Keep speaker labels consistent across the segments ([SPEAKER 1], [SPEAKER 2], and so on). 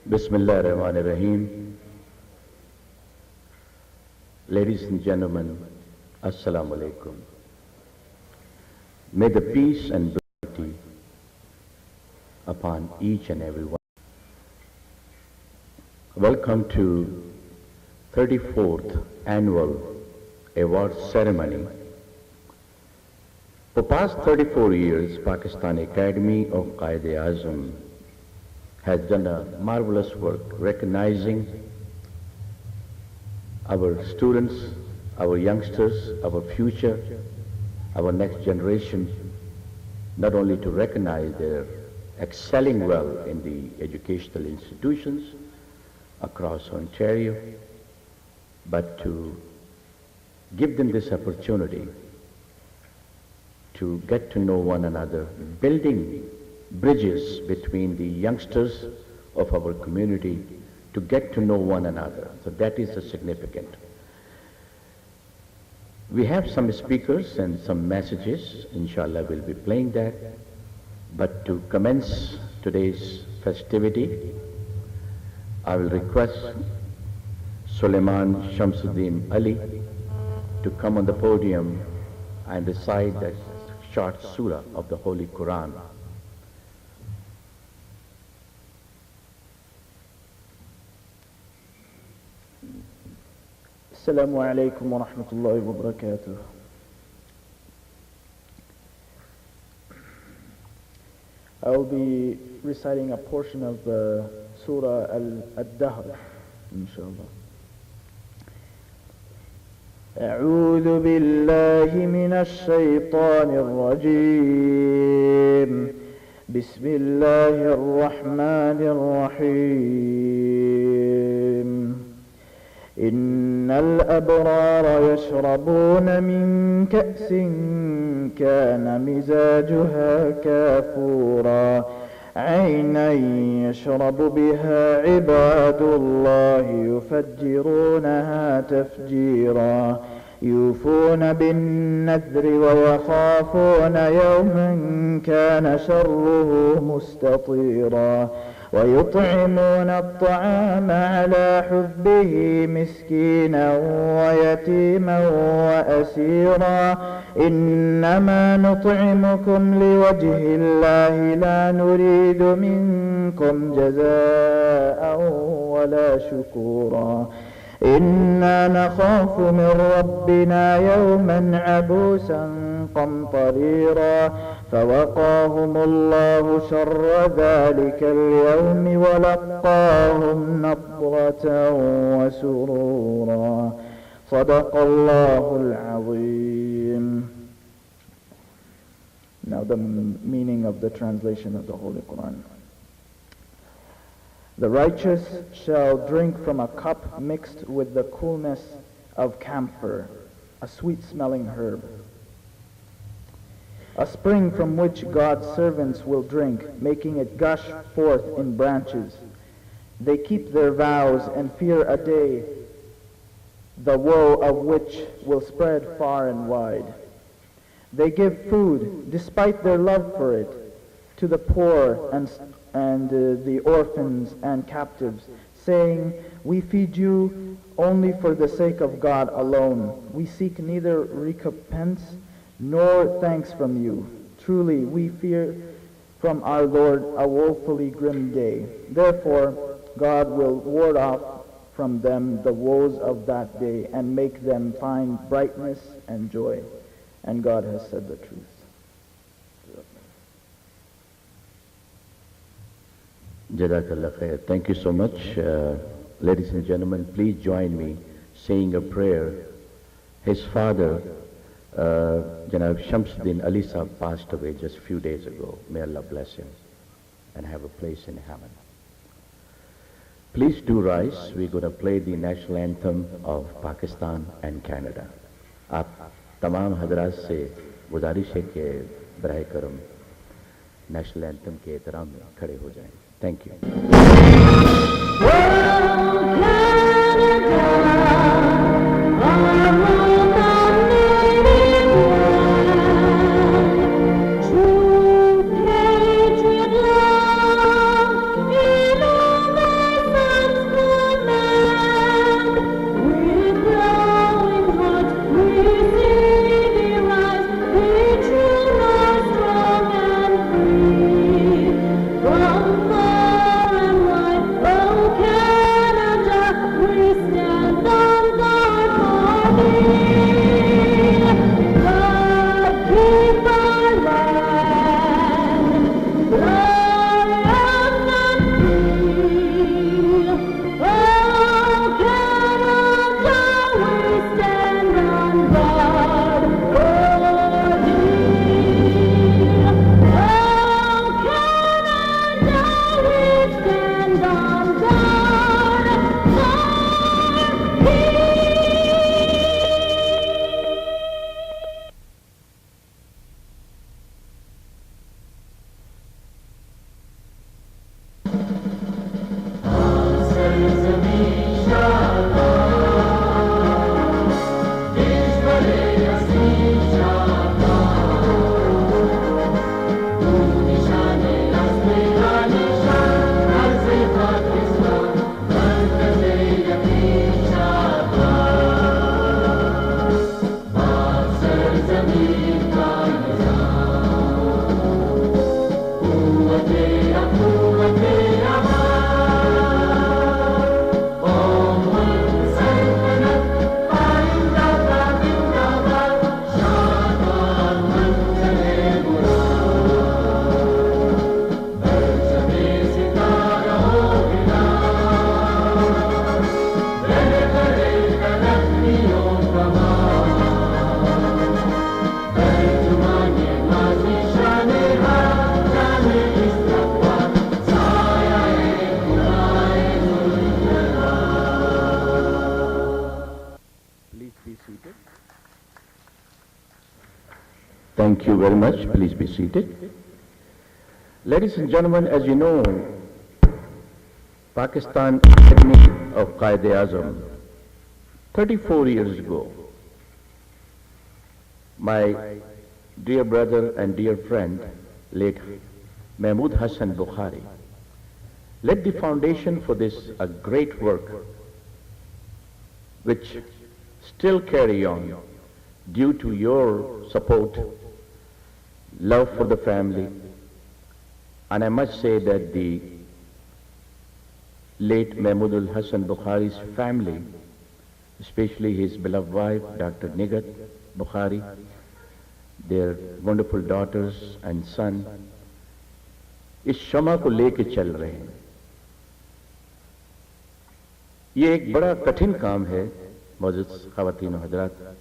[SPEAKER 1] Bismillahirrahmanirrahim. Ladies and gentlemen, Assalamu alaikum. May the peace and blessing upon each and every one. Welcome to 34th Annual Award Ceremony. For past 34 years, Pakistan Academy of Quaid Azam has done a marvelous work recognizing our students, our youngsters, our future, our next generation, not only to recognize their excelling well in the educational institutions across Ontario, but to give them this opportunity to get to know one another, building bridges between the youngsters of our community to get to know one another. So that is significant. We have some speakers and some messages. Inshallah, we'll be playing that. But to commence today's festivity, I will request Suleiman Shamsuddin Ali to come on the podium and recite that short surah of the Holy Quran.
[SPEAKER 2] Assalamu alaikum wa rahmatullahi wa barakatuh. I will be reciting a portion of the Surah Al-Dahr, inshallah. أعوذ بالله من الشيطان الرجيم بسم الله الرحمن الرحيم إن الأبرار يشربون من كأس كان مزاجها كافورا عينا يشرب بها عباد الله يفجرونها تفجيرا يوفون بالنذر ويخافون يوما كان شره مستطيرا ويطعمون الطعام على حبه مسكينا ويتيما وأسيرا إنما نطعمكم لوجه الله لا نريد منكم جزاء ولا شكورا إنا نخاف من ربنا يوما عبوسا قمطريرا فوقاهم الله شر ذلك اليوم ولقاهم نضرة وسرورا صدق الله العظيم. Now the meaning of the translation of the Holy Quran. The righteous shall drink from a cup mixed with the coolness of camphor, a sweet-smelling herb. A spring from which God's servants will drink, making it gush forth in branches. They keep their vows and fear a day, the woe of which will spread far and wide. They give food, despite their love for it, to the poor and the orphans and captives, saying, we feed you only for the sake of God alone. We seek neither recompense nor thanks from you. Truly, we fear from our Lord a woefully grim day. Therefore, God will ward off from them the woes of that day and make them find brightness and joy. And God has said the truth.
[SPEAKER 1] Jazakallah khair. Thank you so much. Ladies and gentlemen, please join me saying a prayer. His father, Janab Shamsuddin Ali Sahab, passed away just a few days ago. May Allah bless him and have a place in heaven. Please do rise. We're going to play the national anthem of Pakistan and Canada. आप तमाम हजरात से गुजारिश है कि बराए करम national anthem के एहतराम में खड़े हो जाएं. Thank you.
[SPEAKER 3] True patriot love in all my
[SPEAKER 1] Thank you very much. Please be seated. Ladies and gentlemen, as you know, Pakistan Academy of Quaid Azam, 34 years ago, my dear brother and dear friend, late Mahmud Hassan Bukhari, laid the foundation for this a great work which still carry on due to your support, love for the family, and I must say that the late Mahmud Hassan Bukhari's family, especially his beloved wife, Dr. Nigat Bukhari, their wonderful daughters and son, इस शमा को लेके चल रहे हैं। ये एक बड़ा कठिन काम है मौजूद ख़वातीन और हज़रात,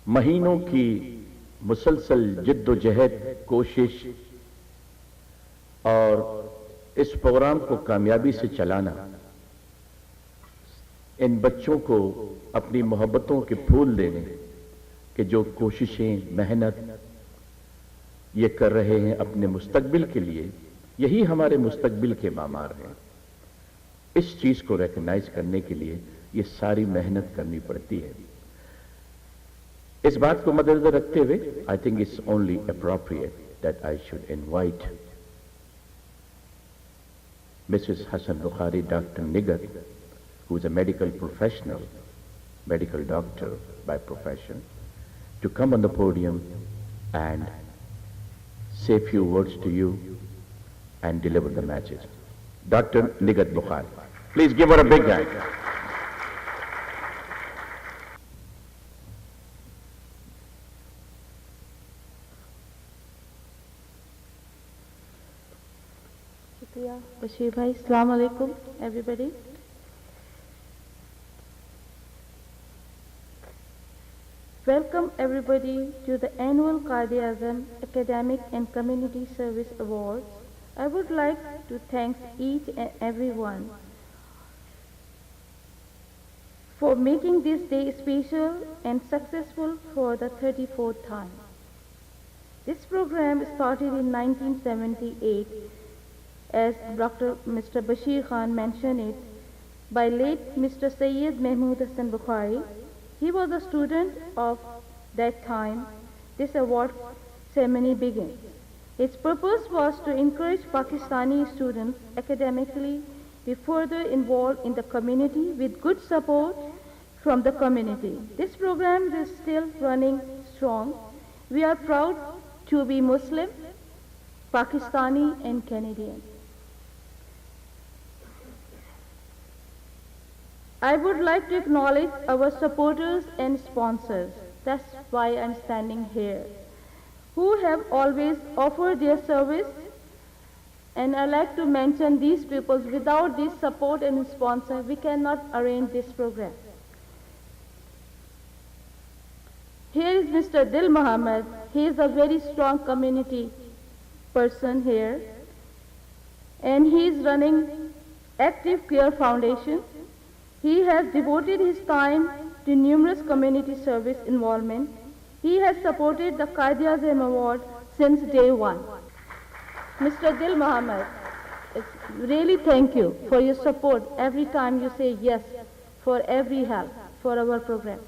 [SPEAKER 1] महीनों की मुसलसल जिद्दोजहद कोशिश और इस प्रोग्राम को कामयाबी से चलाना, इन बच्चों को अपनी मोहब्बतों के फूल देने कि जो कोशिशें मेहनत ये कर रहे हैं अपने मुस्तकबिल के लिए, यही हमारे मुस्तकबिल के मामार हैं। इस चीज को रिकॉग्नाइज करने के लिए ये सारी मेहनत करनी पड़ती है। इस बात को मद्देनजर रखते हुए I think it's only appropriate that I should invite Mrs Hasan Bukhari, doctor Nighat, who is a medical professional, medical doctor by profession, to come on the podium and say a few words to you and deliver the message. Dr. Nigat Bukhari. Please give her a big hand.
[SPEAKER 3] Shukriya, Bashir bhai. Assalamu alaikum, everybody. Welcome everybody to the annual Quaid-e-Azam Academic and Community Service Awards. I would like to thank each and everyone for making this day special and successful for the 34th time. This program started in 1978, as Mr. Bashir Khan mentioned it, by late Mr. Sayyid Mahmud Hassan Bukhari. He was a student of that time this award ceremony began. Its purpose was to encourage Pakistani students academically be further involved in the community with good support from the community. This program is still running strong. We are proud to be Muslim, Pakistani and Canadian. I would like to acknowledge our supporters and sponsors, that's why I'm standing here, who have always offered their service, and I like to mention these people. Without this support and sponsor, we cannot arrange this program. Here is Mr. Dil Muhammad. He is a very strong community person here, and he is running Active Care Foundation. He has devoted his time to numerous community service involvement. He has supported the Quaid-e-Azam Award since day one. Mr. Dil Muhammad, really thank you for your support every time you say yes for every help for our program.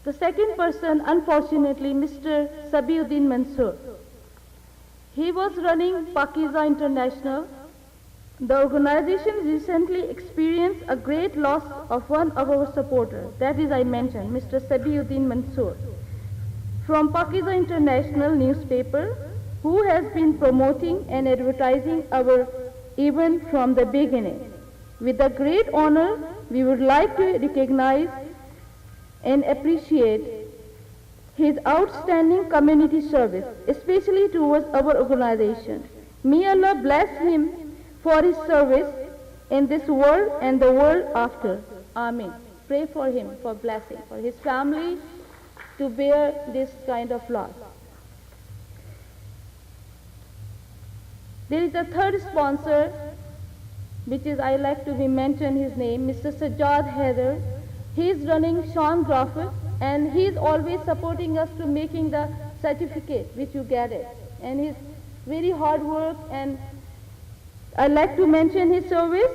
[SPEAKER 3] The second person, unfortunately, Mr. Sabir Mansoor. He was running Pakiza International. The organization recently experienced a great loss of one of our supporters, that is, I mentioned, Mr. Sabiuddin Mansoor, from Pakiza International newspaper, who has been promoting and advertising our event from the beginning. With a great honor, we would like to recognize and appreciate his outstanding community service, especially towards our organization. May Allah bless him for his service in this world and the world after. Amen. Pray for him for blessing, for his family to bear this kind of loss. There is a third sponsor, which is, I like to be mentioned his name, Mr. Sajjad Haider. He is running Sean Graphic and he's always supporting us to making the certificate which you get it. And his very hard work, and I'd like to mention his service.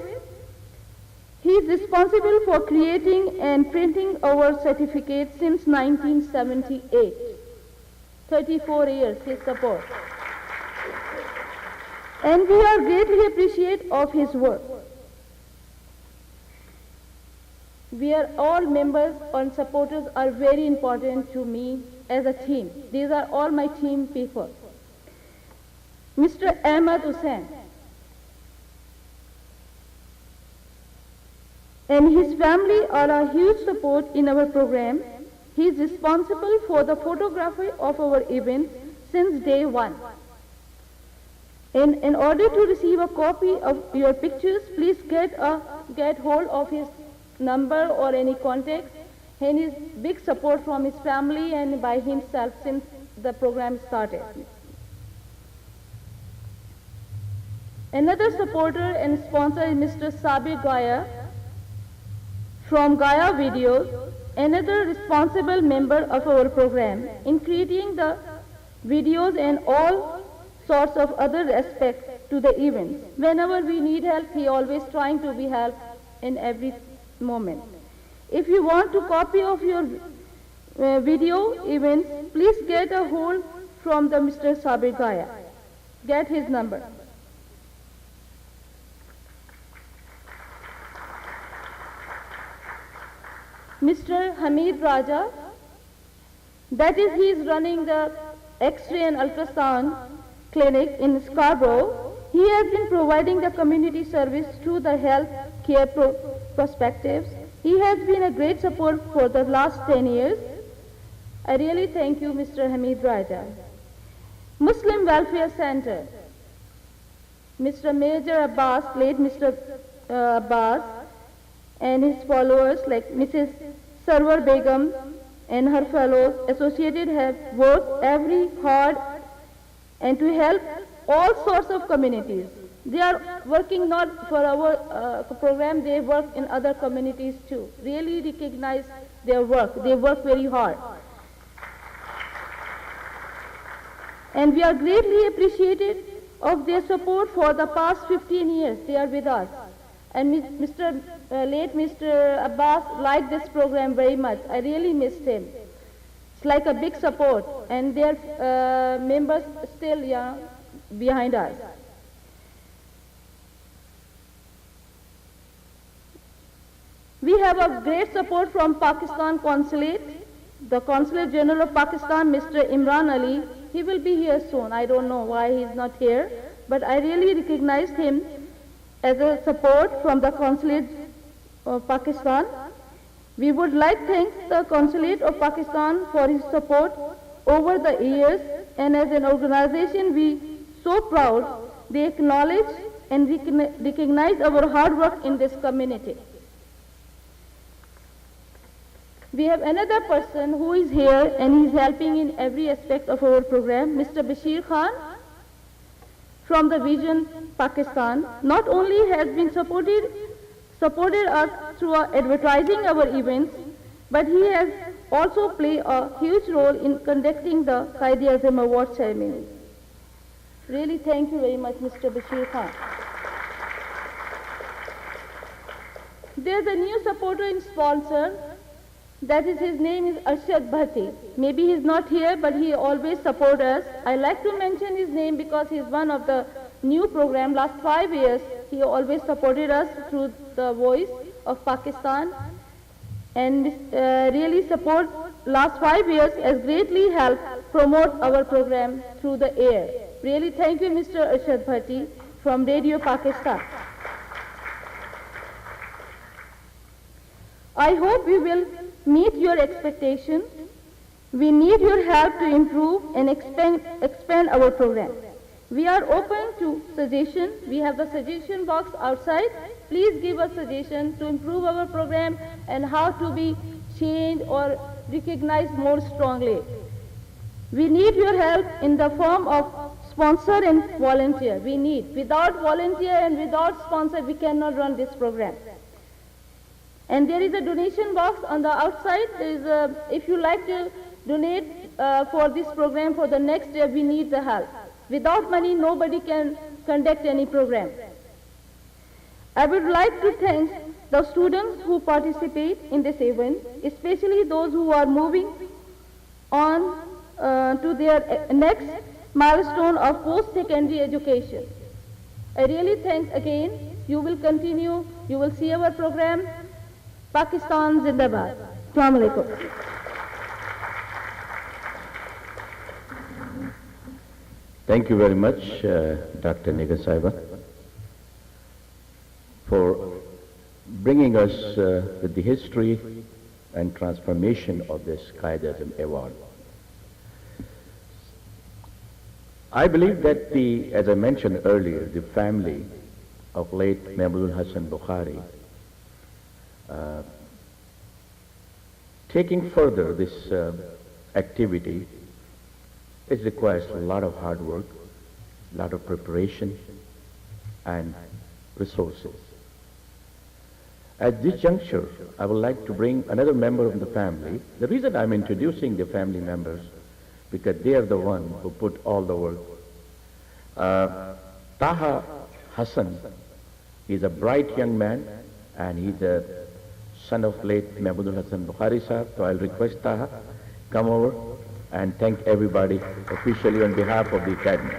[SPEAKER 3] He is responsible for creating and printing our certificate since 1978. 34 years his support. And we are greatly appreciative of his work. We are all members and supporters are very important to me as a team. These are all my team people. Mr. Ahmad Hussain and his family are a huge support in our program. He is responsible for the photography of our events since day one. In order to receive a copy of your pictures, please get hold of his number or any contact, and his big support from his family and by himself since the program started. Another supporter and sponsor is Mr. Sabir Gaya from Gaya Videos, another responsible member of our program in creating the videos and all sorts of other aspects to the events. Whenever we need help, he always trying to be help in every moment. If you want to copy of your video events, please get a hold from the Mr. Sabir Gaya. Get his number. Mr. Hamid Raja, that is, he is running the X-ray and ultrasound clinic in Scarborough. He has been providing the community service through the health care perspectives. He has been a great support for the last 10 years. I really thank you, Mr. Hamid Raja. Muslim Welfare Center, Mr. Major Abbas, late Mr. Abbas, and his followers like Mrs. Sarwar Begum and her fellows associated have worked every hard and to help all sorts of communities. They are working not for our program, they work in other communities too. Really recognize their work. They work very hard. And we are greatly appreciative of their support for the past 15 years. They are with us. And late Mr. Abbas liked this program very much. I really missed him. It's like a big support, and their members still behind us. We have a great support from Pakistan Consulate. The Consulate General of Pakistan, Mr. Imran Ali, he will be here soon. I don't know why he's not here, but I really recognized him as a support from the Consulate of Pakistan. We would like to thank the Consulate of Pakistan for his support over the years, and as an organization we so proud they acknowledge and recognize our hard work in this community. We have another person who is here and he's helping in every aspect of our program, Mr. Bashir Khan from the Vision Pakistan. Not only has been supported us through advertising our events, but he has also played a huge role in conducting the Quaid Award ceremony. Really thank you very much, Mr. Bashir Khan. There's a new supporter and sponsor. That is, his name is Arshad Bhatti. Maybe he's not here, but he always supports us. I like to mention his name because he's one of the new program. Last 5 years, he always supported us through the Voice of Pakistan, and really support last 5 years has greatly helped promote our program through the air. Really thank you, Mr. Arshad Bhatti from Radio Pakistan. I hope we will meet your expectations. We need your help to improve and expand our program. We are open to suggestions. We have the suggestion box outside. Please give us suggestions to improve our program and how to be changed or recognized more strongly. We need your help in the form of sponsor and volunteer. Without volunteer and without sponsor, we cannot run this program. And there is a donation box on the outside. If you like to donate for this program for the next year, we need the help. Without money, nobody can conduct any program. I would like to thank the students who participate in this event, especially those who are moving on to their next milestone of post-secondary education. I really thank again. You will continue, you will see our program. Pakistan Zindabad. Assalamu alaikum.
[SPEAKER 1] Thank you very much, Dr. Nigar Saiba, for bringing us with the history and transformation of this Quaid Azam Award. I believe that as I mentioned earlier, the family of late Mahmudul Hassan Bukhari, taking further this activity, it requires a lot of hard work, a lot of preparation, and resources. At this juncture, I would like to bring another member of the family. The reason I'm introducing the family members, because they are the one who put all the work. Taha Hassan is a bright young man, and he's a son of late Mahmudul Hassan Bukhari sahab. So I'll request Taha, come over and thank everybody officially on behalf of the Academy.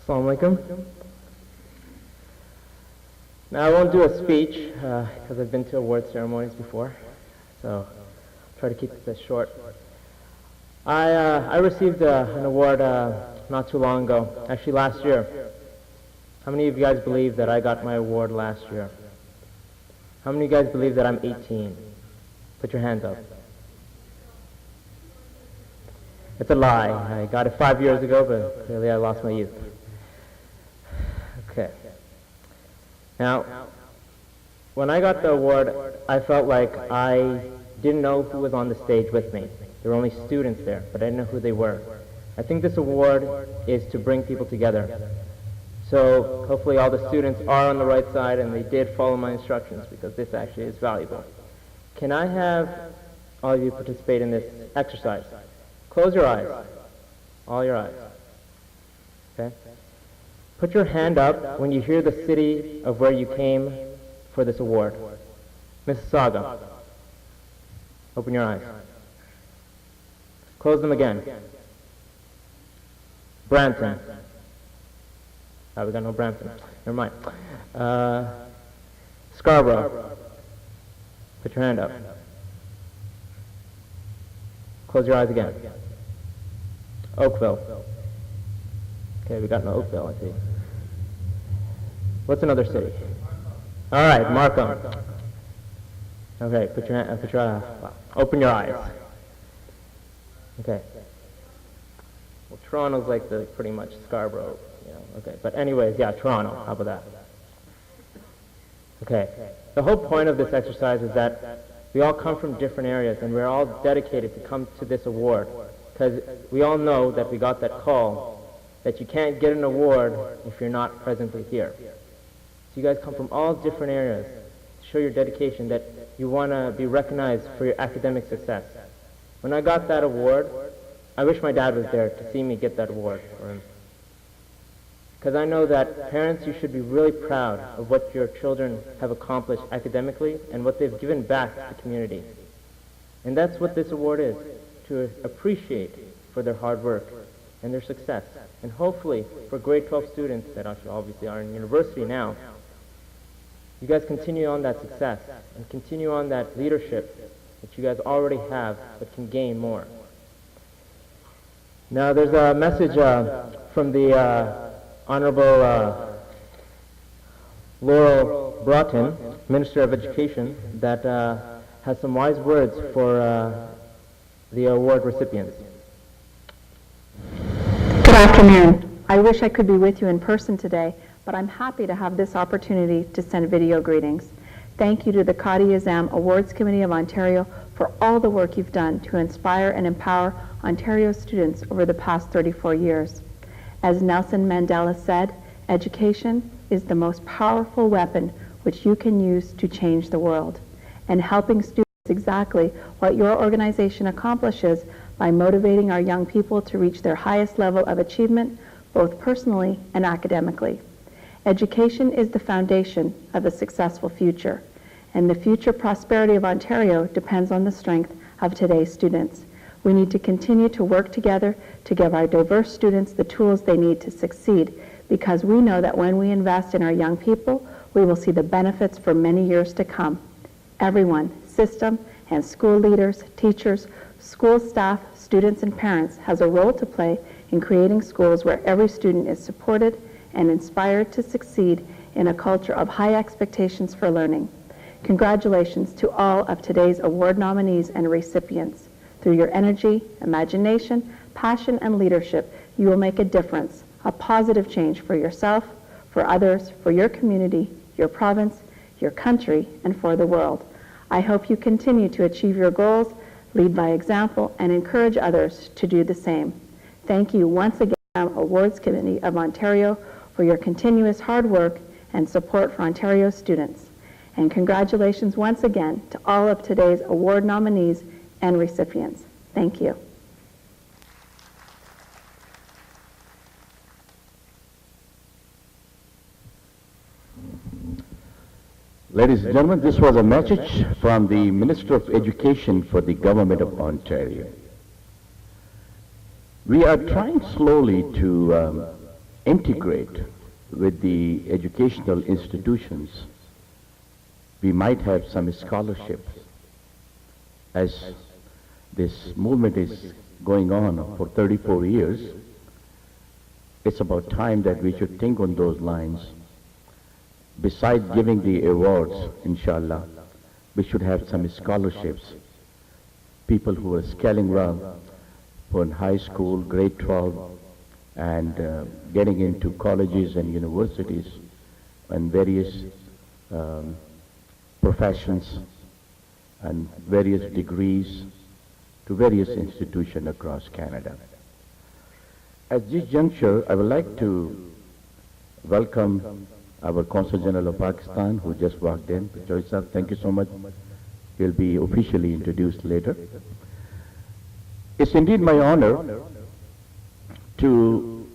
[SPEAKER 4] Assalamu alaikum. Now I won't do a speech because I've been to award ceremonies before, so I'll try to keep this short. I received an award not too long ago, actually last year. How many of you guys believe that I got my award last year? How many of you guys believe that I'm 18? Put your hands up. It's a lie. I got it 5 years ago, but clearly I lost my youth. Okay. Now, when I got the award, I felt like I didn't know who was on the stage with me. There were only students there, but I didn't know who they were. I think this award is to bring people together. So hopefully all the students are on the right side and they did follow my instructions, because this actually is valuable. Can I have all of you participate in this exercise? Close your eyes. All your eyes. Okay? Put your hand up when you hear the city of where you came for this award. Mississauga. Open your eyes. Close them again. Brampton. We got no Brampton. Never mind. Scarborough. Put your hand up. Close your eyes again. Oakville. Okay, we got no Oakville, I see. What's another city? All right, Markham. Okay, open your eyes. Okay. Well, Toronto's like pretty much Scarborough, okay. But anyways, yeah, Toronto, how about that? Okay. The whole point of this exercise is that we all come from different areas and we're all dedicated to come to this award, because we all know that we got that call that you can't get an award if you're not presently here. So you guys come from all different areas to show your dedication, that you want to be recognized for your academic success. When I got that award, I wish my dad was there to see me get that award for him. Because I know that parents, you should be really proud of what your children have accomplished academically and what they've given back to the community. And that's what this award is, to appreciate for their hard work and their success. And hopefully for grade 12 students that obviously are in university now, you guys continue on that success and continue on that leadership that you guys already have but can gain more. Now there's a message from the Honorable Laurel Broughton, Minister of Education, that has some wise words for the award recipients.
[SPEAKER 5] Good afternoon. I wish I could be with you in person today, but I'm happy to have this opportunity to send video greetings. Thank you to the Quaid Azam Awards Committee of Ontario for all the work you've done to inspire and empower Ontario students over the past 34 years. As Nelson Mandela said, education is the most powerful weapon which you can use to change the world. And helping students is exactly what your organization accomplishes by motivating our young people to reach their highest level of achievement, both personally and academically. Education is the foundation of a successful future, and the future prosperity of Ontario depends on the strength of today's students. We need to continue to work together to give our diverse students the tools they need to succeed, because we know that when we invest in our young people, we will see the benefits for many years to come. Everyone, system and school leaders, teachers, school staff, students, and parents has a role to play in creating schools where every student is supported and inspired to succeed in a culture of high expectations for learning. Congratulations to all of today's award nominees and recipients. Through your energy, imagination, passion, and leadership, you will make a difference, a positive change for yourself, for others, for your community, your province, your country, and for the world. I hope you continue to achieve your goals, lead by example, and encourage others to do the same. Thank you once again, Awards Committee of Ontario, for your continuous hard work and support for Ontario students. And congratulations once again to all of today's award nominees and recipients. Thank you.
[SPEAKER 1] Ladies and gentlemen, this was a message from the Minister of Education for the Government of Ontario. We are trying slowly to integrate with the educational institutions. We might have some scholarships. As this movement is going on for 34 years, it's about time that we should think on those lines. Besides giving the awards, inshallah, we should have some scholarships. People who are scaling well for high school, grade 12, and getting into colleges and universities and various professions and various degrees to various institutions across Canada. At this juncture, I would like to welcome our Consul General of Pakistan, who just walked in. Joy sir, thank you so much. He'll be officially introduced later. It's indeed my honor to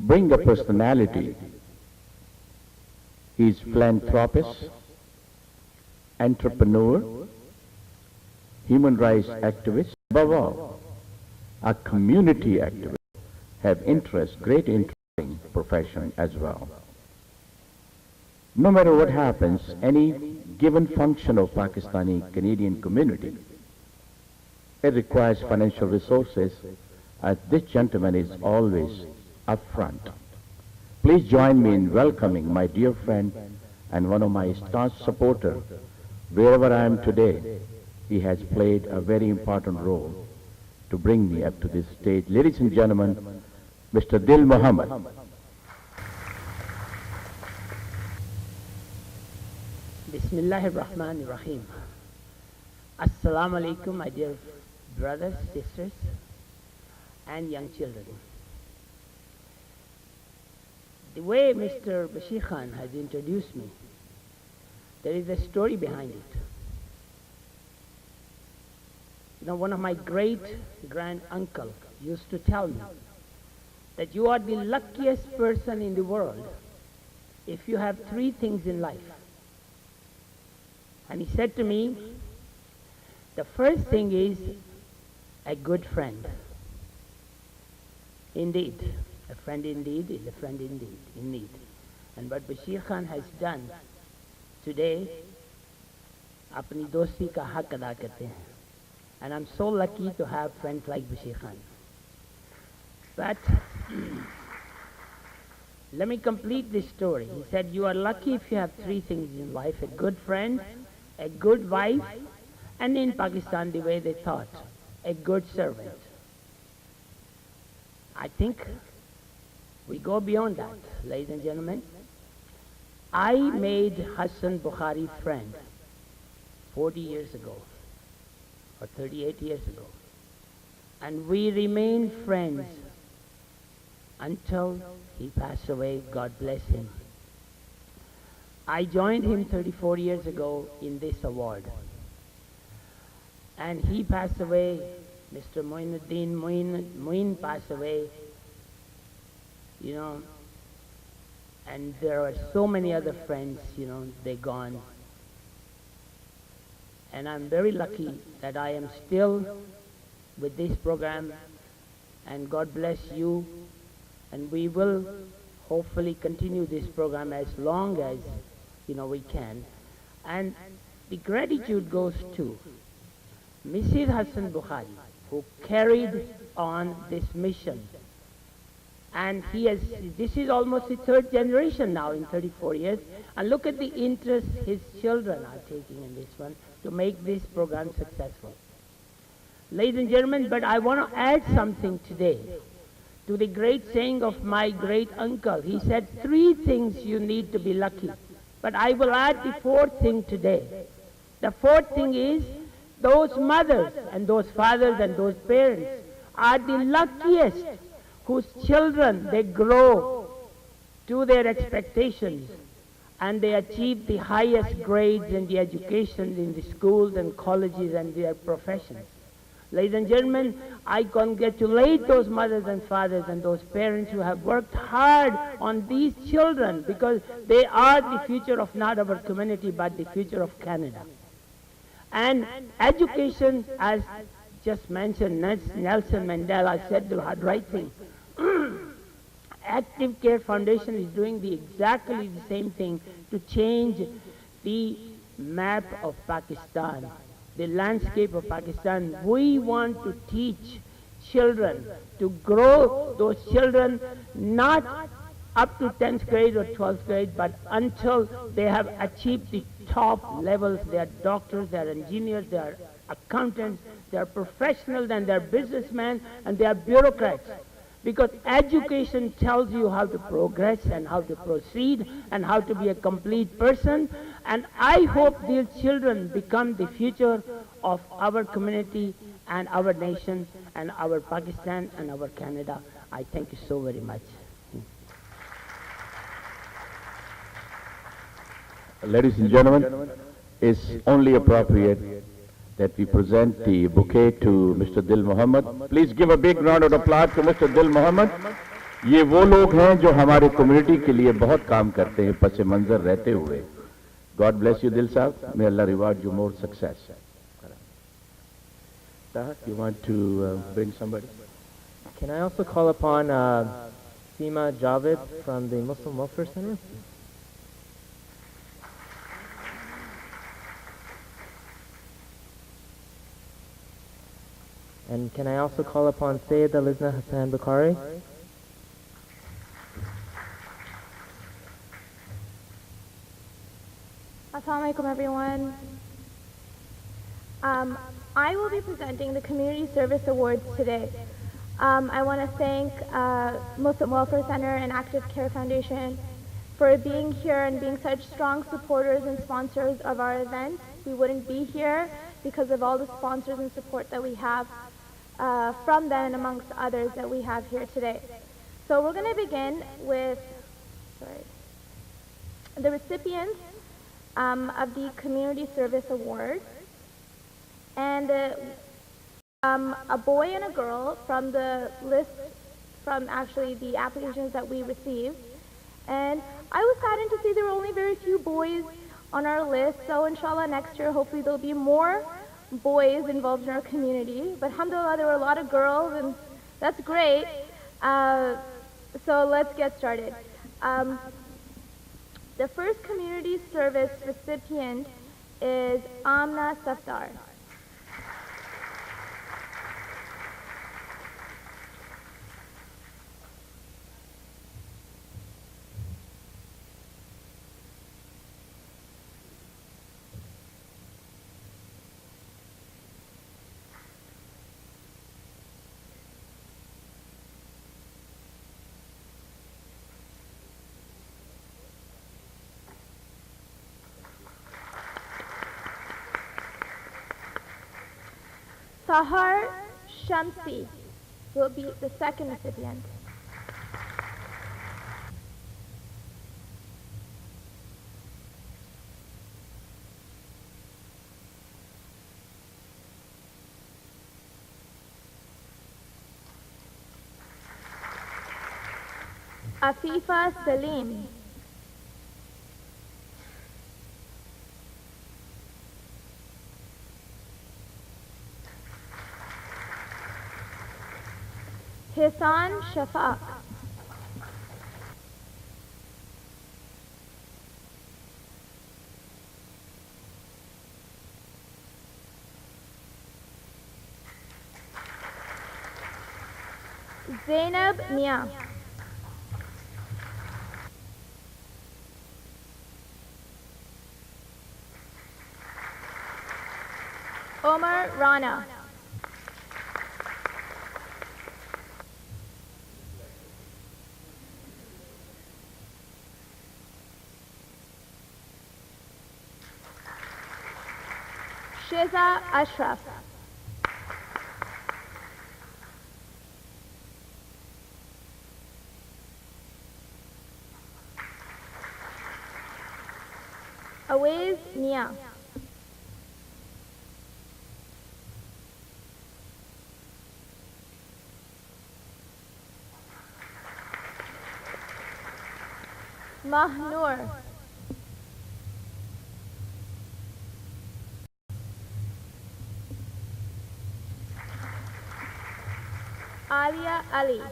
[SPEAKER 1] bring a personality. He's philanthropist, entrepreneur, human rights activist, above all, a community activist, have interest, great interest in profession as well. No matter what happens, any given function of Pakistani Canadian community, it requires financial resources, as this gentleman is always upfront. Please join me in welcoming my dear friend and one of my staunch supporters. Wherever I am today, he has played a very important role to bring me up to this stage. Ladies and gentlemen, Mr. Dil Muhammad.
[SPEAKER 6] Bismillahir Rahmanir Rahim. Assalamu alaikum, my dear brothers, sisters, and young children. The way Mr. Bashir Khan has introduced me, there is a story behind it. You know, one of my great grand uncle used to tell me that you are the luckiest person in the world if you have three things in life. And he said to me, the first thing is a good friend. Indeed, a friend indeed is a friend indeed, in need. And what Bashir Khan has done today, apni dosti ka haq ada karte hain. And I'm so lucky to have friends like Bashir Khan. But let me complete this story. He said, you are lucky if you have three things in life: a good friend, a good wife, and in Pakistan, the way they thought, a good servant. I think we go beyond that, ladies and gentlemen. I made Hassan Bukhari friend 40 years ago, or 38 years ago. And we remained friends until he passed away, God bless him. I joined him 34 years ago in this award. And he passed away, Mr. Moin passed away, you know, and there are so many other friends, you know, they're gone. And I'm very lucky that I am still with this program, and God bless you, and we will hopefully continue this program as long as, you know, we can. And the gratitude goes to Mrs. Hassan Bukhari, who carried on this mission. And this is almost the third generation now in 34 years. And look at the interest his children are taking in this one to make this program successful. Ladies and gentlemen, but I want to add something today to the great saying of my great uncle. He said 3 things you need to be lucky. But I will add the 4th thing today. The 4th thing is those mothers and those fathers and those parents are the luckiest whose children, they grow to their expectations and they achieve the highest grades in the education in the schools and colleges and their professions. Ladies and gentlemen, I congratulate those mothers and fathers and those parents who have worked hard on these children, because they are the future of not our community but the future of Canada. And education, as just mentioned, Nelson Mandela said the right thing. Active Care Foundation is doing exactly the same thing to change the map of Pakistan, the landscape of Pakistan. We want to teach children, to grow those children not up to 10th grade or 12th grade, but until they have achieved the top levels. They are doctors, they are engineers, they are accountants, they are professionals, and they are businessmen, and they are bureaucrats. Because education tells you how to progress and how to proceed and how to be a complete person. And I hope these children become the future of our community and our nation and our Pakistan and our Canada. I thank you so very much.
[SPEAKER 1] Ladies and gentlemen, it's only appropriate that we present the bouquet to Mr. Dil Mohammed. Please give a big round of applause to Mr. Dil Mohammed. ये वो लोग हैं जो हमारे community के लिए बहुत काम करते हैं पस मंजर रहते हुए. God bless you, Dil Saab. May Allah reward you more success. Taha, you want to bring somebody?
[SPEAKER 4] Can I also call upon Seema Javed from the Muslim Welfare Center? And can I also call upon Sayyida Lizna Hassan Bukhari?
[SPEAKER 7] Assalamu alaikum, everyone. I will be presenting the Community Service Awards today. I want to thank Muslim Welfare Center and Active Care Foundation for being here and being such strong supporters and sponsors of our event. We wouldn't be here because of all the sponsors and support that we have from them and amongst others that we have here today. So we're going to begin with the recipients of the Community Service Award. And a boy and a girl from the list, from actually the applications that we received. And I was saddened to see there were only very few boys on our list. So inshallah next year hopefully there'll be more boys involved in our community. But alhamdulillah there were a lot of girls, and that's great. So let's get started. The first community service recipient is Amna Safdar. Sahar Shamsi will be the second recipient. Afifa Salim. Hisan Shafaq. Zainab Mia. Omar Rana. Shiza Ashraf. Awais Nia. Mahnur. Alia Ali.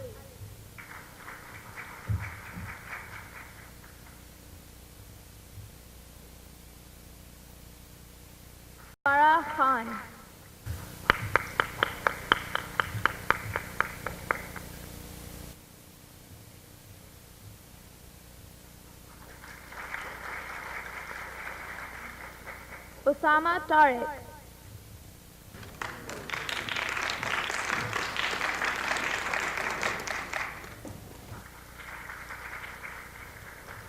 [SPEAKER 7] Farah Khan. Osama Tariq.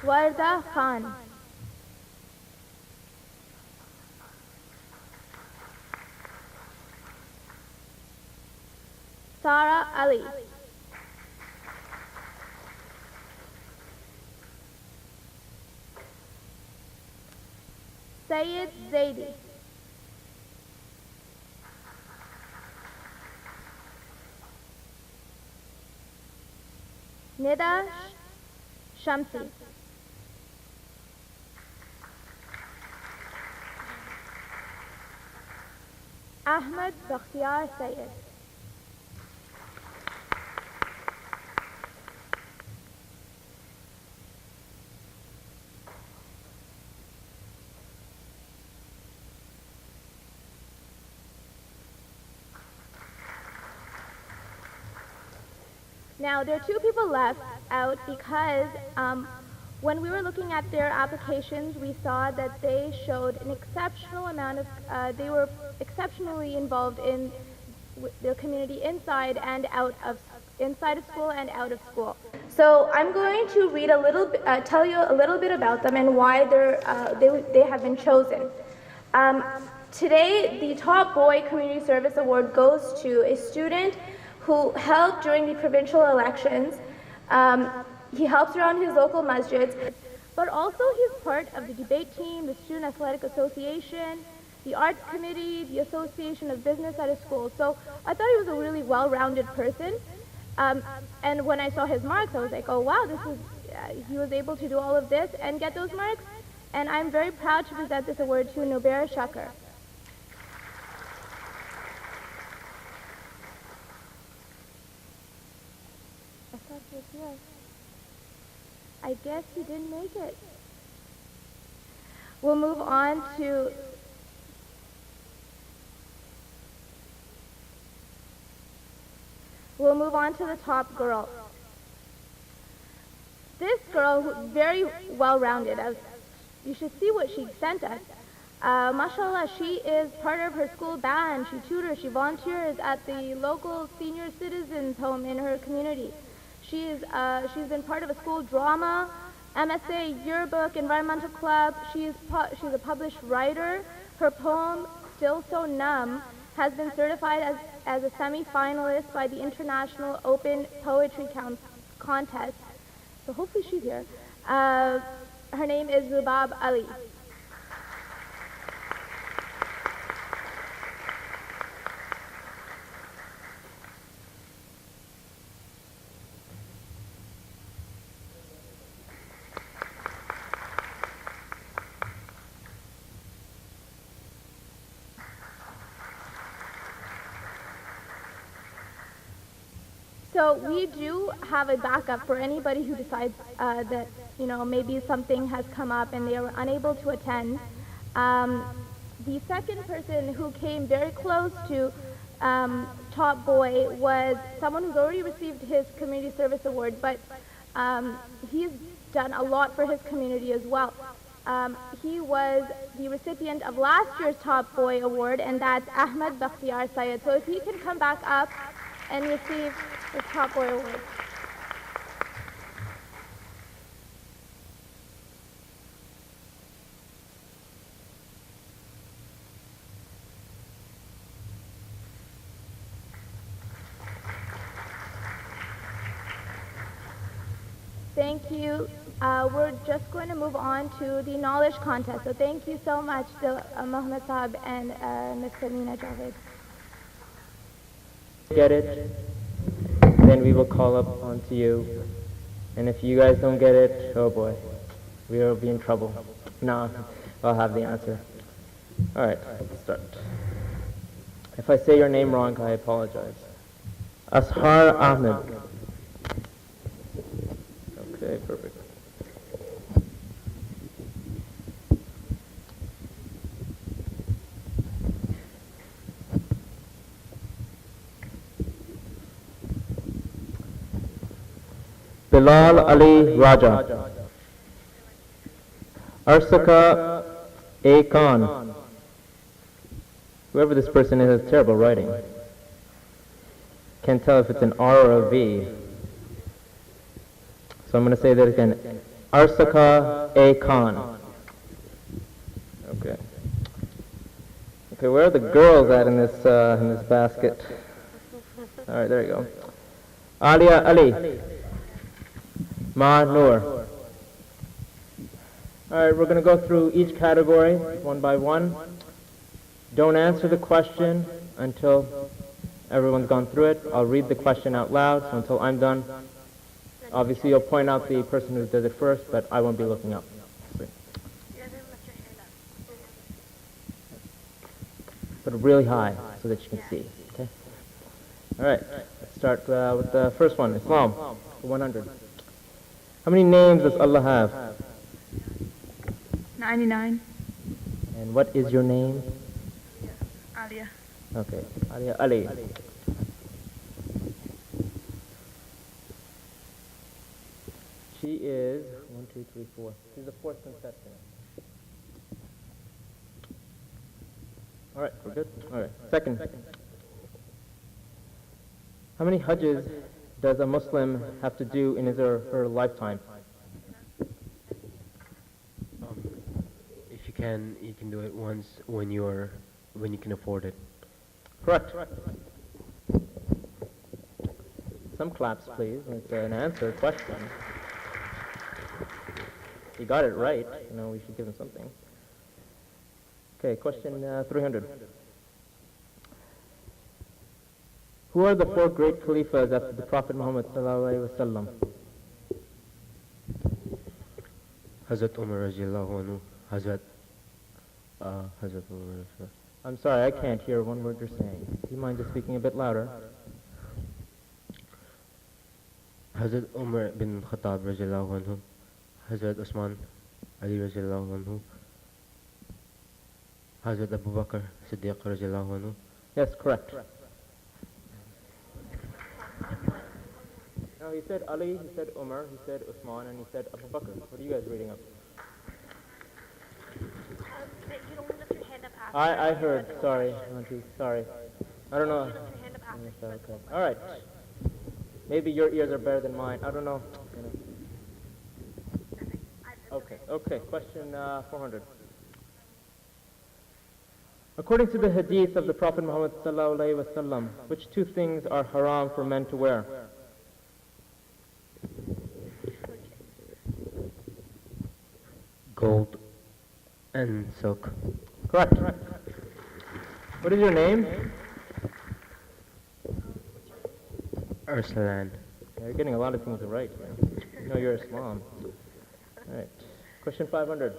[SPEAKER 7] Warda Khan. Sara Ali. Sayed Zaidi. Nida Shamsi. Ahmed Bakhtiar Sayed. Now, there are two people left out because when we were looking at their applications, we saw that they showed an exceptional amount of, they were exceptionally involved in their community inside of school and out of school. So I'm going to read a little bit, tell you a little bit about them and why they have been chosen. Today, the Top Boy Community Service Award goes to a student who helped during the provincial elections. He helps around his local masjids, but also he's part of the debate team, the Student Athletic Association, the Arts Committee, the Association of Business at his school. So I thought he was a really well-rounded person. And when I saw his marks, I was like, oh wow, he was able to do all of this and get those marks. And I'm very proud to present this award to Nober Shakar. I guess he didn't make it. We'll move on to the top girl. This girl, who's very well-rounded, you should see what she sent us. Mashallah, she is part of her school band, she tutors, she volunteers at the local senior citizens home in her community. She's been part of a school drama, MSA, yearbook, environmental club. She's a published writer. Her poem, Still So Numb, has been certified as a semi-finalist by the International Open Poetry Contest. So hopefully she's here. Her name is Rubab Ali. So we do have a backup for anybody who decides that, maybe something has come up and they are unable to attend. The second person who came very close to top boy was someone who's already received his community service award, but he's done a lot for his community as well. He was the recipient of last year's top boy award, and that's Ahmed Bakhtiyar Syed. So if he can come back up and receive his top boy award. Thank you. We're just going to move on to the knowledge contest. So thank you so much to Mohammed Saab and Ms. Samina Javed.
[SPEAKER 4] Get it, then we will call up onto you. And if you guys don't get it, oh boy, we will be in trouble. No, I'll have the answer. All right, let's start. If I say your name wrong, I apologize. Ashar Ahmed. Okay, perfect. Bilal Ali Raja. Arsaka A. Khan. Whoever this person is has terrible writing. Can't tell if it's an R or a V. So I'm going to say that again. Arsaka A. Khan. Okay. Okay, where are the girls at in this basket? All right, there you go. Alia Ali. Ma Noor. All right, we're going to go through each category one by one. Don't answer the question until everyone's gone through it. I'll read the question out loud, so until I'm done. Obviously, you'll point out the person who did it first, but I won't be looking up. Put it really high so that you can see. Okay. All right. Let's start with the first one. Islam. 100. How many names does Allah have?
[SPEAKER 5] 99.
[SPEAKER 4] And what is your name?
[SPEAKER 5] Alia.
[SPEAKER 4] Okay. Alia Ali. She is 1, 2, 3, 4. She's the fourth conception. All right, we're good. All right. Second. How many hajjs does a Muslim have to do in his or her lifetime?
[SPEAKER 8] If you can do it once when you can afford it.
[SPEAKER 4] Correct. Some claps, please. It's an answer question. You got it right. We should give him something. Okay, question 300. Who are the four great Khalifas after the Prophet Muhammad sallallahu alaihi wasallam?
[SPEAKER 8] Hazrat Umar radiallahu anhu, Hazrat Umar.
[SPEAKER 4] I'm sorry, I can't hear one word you're saying. Do you mind just speaking a bit louder?
[SPEAKER 8] Hazrat Umar bin Khattab radiallahu anhu, Hazrat Usman Ali radiallahu anhu, Hazrat Abu Bakr Siddiq radiallahu anhu.
[SPEAKER 4] Yes, correct. No, he said Ali, he said Umar, he said Usman, and he said Abu Bakr. What are you guys reading up?
[SPEAKER 7] You don't lift your hand up after.
[SPEAKER 4] I heard. Sorry, Auntie. Sorry. I don't know. Okay. All right. Maybe your ears are better than mine. I don't know. Okay. Question 400. According to the hadith of the Prophet Muhammad sallallahu alaihi wasallam, which two things are haram for men to wear?
[SPEAKER 8] Gold and silk.
[SPEAKER 4] Correct. What is your name?
[SPEAKER 8] Arslan.
[SPEAKER 4] You're getting a lot of things right. You know you're Islam. All right. Question 500.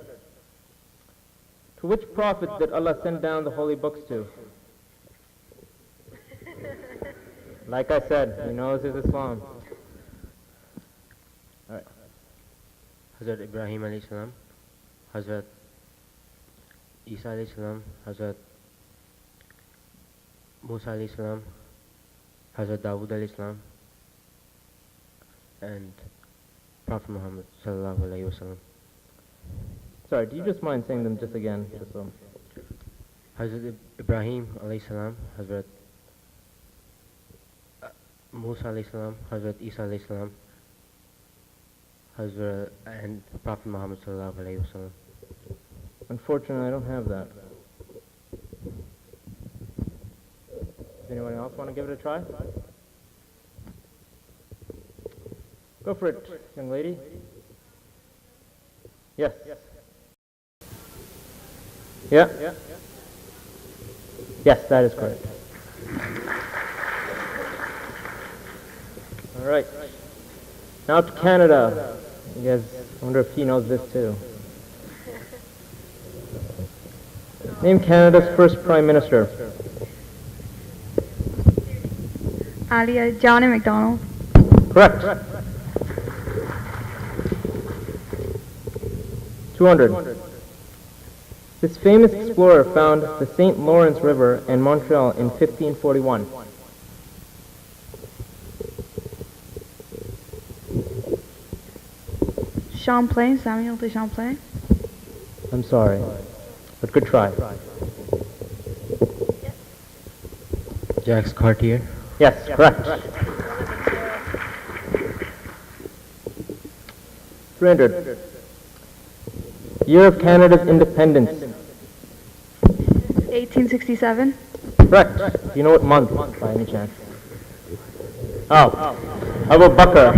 [SPEAKER 4] To which prophet did Allah send down the holy books to? Like I said, he knows his Islam. All right.
[SPEAKER 8] Hazrat Ibrahim alayhi salam, Hazrat Isa alayhi salam, Hazrat Musa alayhi salam, Hazrat Dawood alayhi salam, and Prophet Muhammad sallallahu alayhi wasallam.
[SPEAKER 4] Sorry, do you just mind saying them just again? Just so.
[SPEAKER 8] Hazrat Ibrahim alayhi salam, Hazrat Musa alayhi salam, Hazrat Isa alayhi salam, Hazrat and Prophet Muhammad sallallahu alayhi wasallam.
[SPEAKER 4] Unfortunately, I don't have that. Does anyone else want to give it a try? Go for it, young lady. Yes. Yeah? Yes, that is correct. All right. Now to Canada. You guys, I wonder if he knows this too. Name Canada's first Prime Minister.
[SPEAKER 9] Johnny MacDonald.
[SPEAKER 4] Correct. 200. This famous explorer found the St. Lawrence River in Montreal in 1541.
[SPEAKER 9] Champlain, Samuel de Champlain.
[SPEAKER 4] I'm sorry, but good try.
[SPEAKER 8] Jacques Cartier.
[SPEAKER 4] Yes, correct. 300. Year of Canada's independence.
[SPEAKER 9] 1867.
[SPEAKER 4] Correct. Do you know what month, by any chance? Oh, Abu Bakr.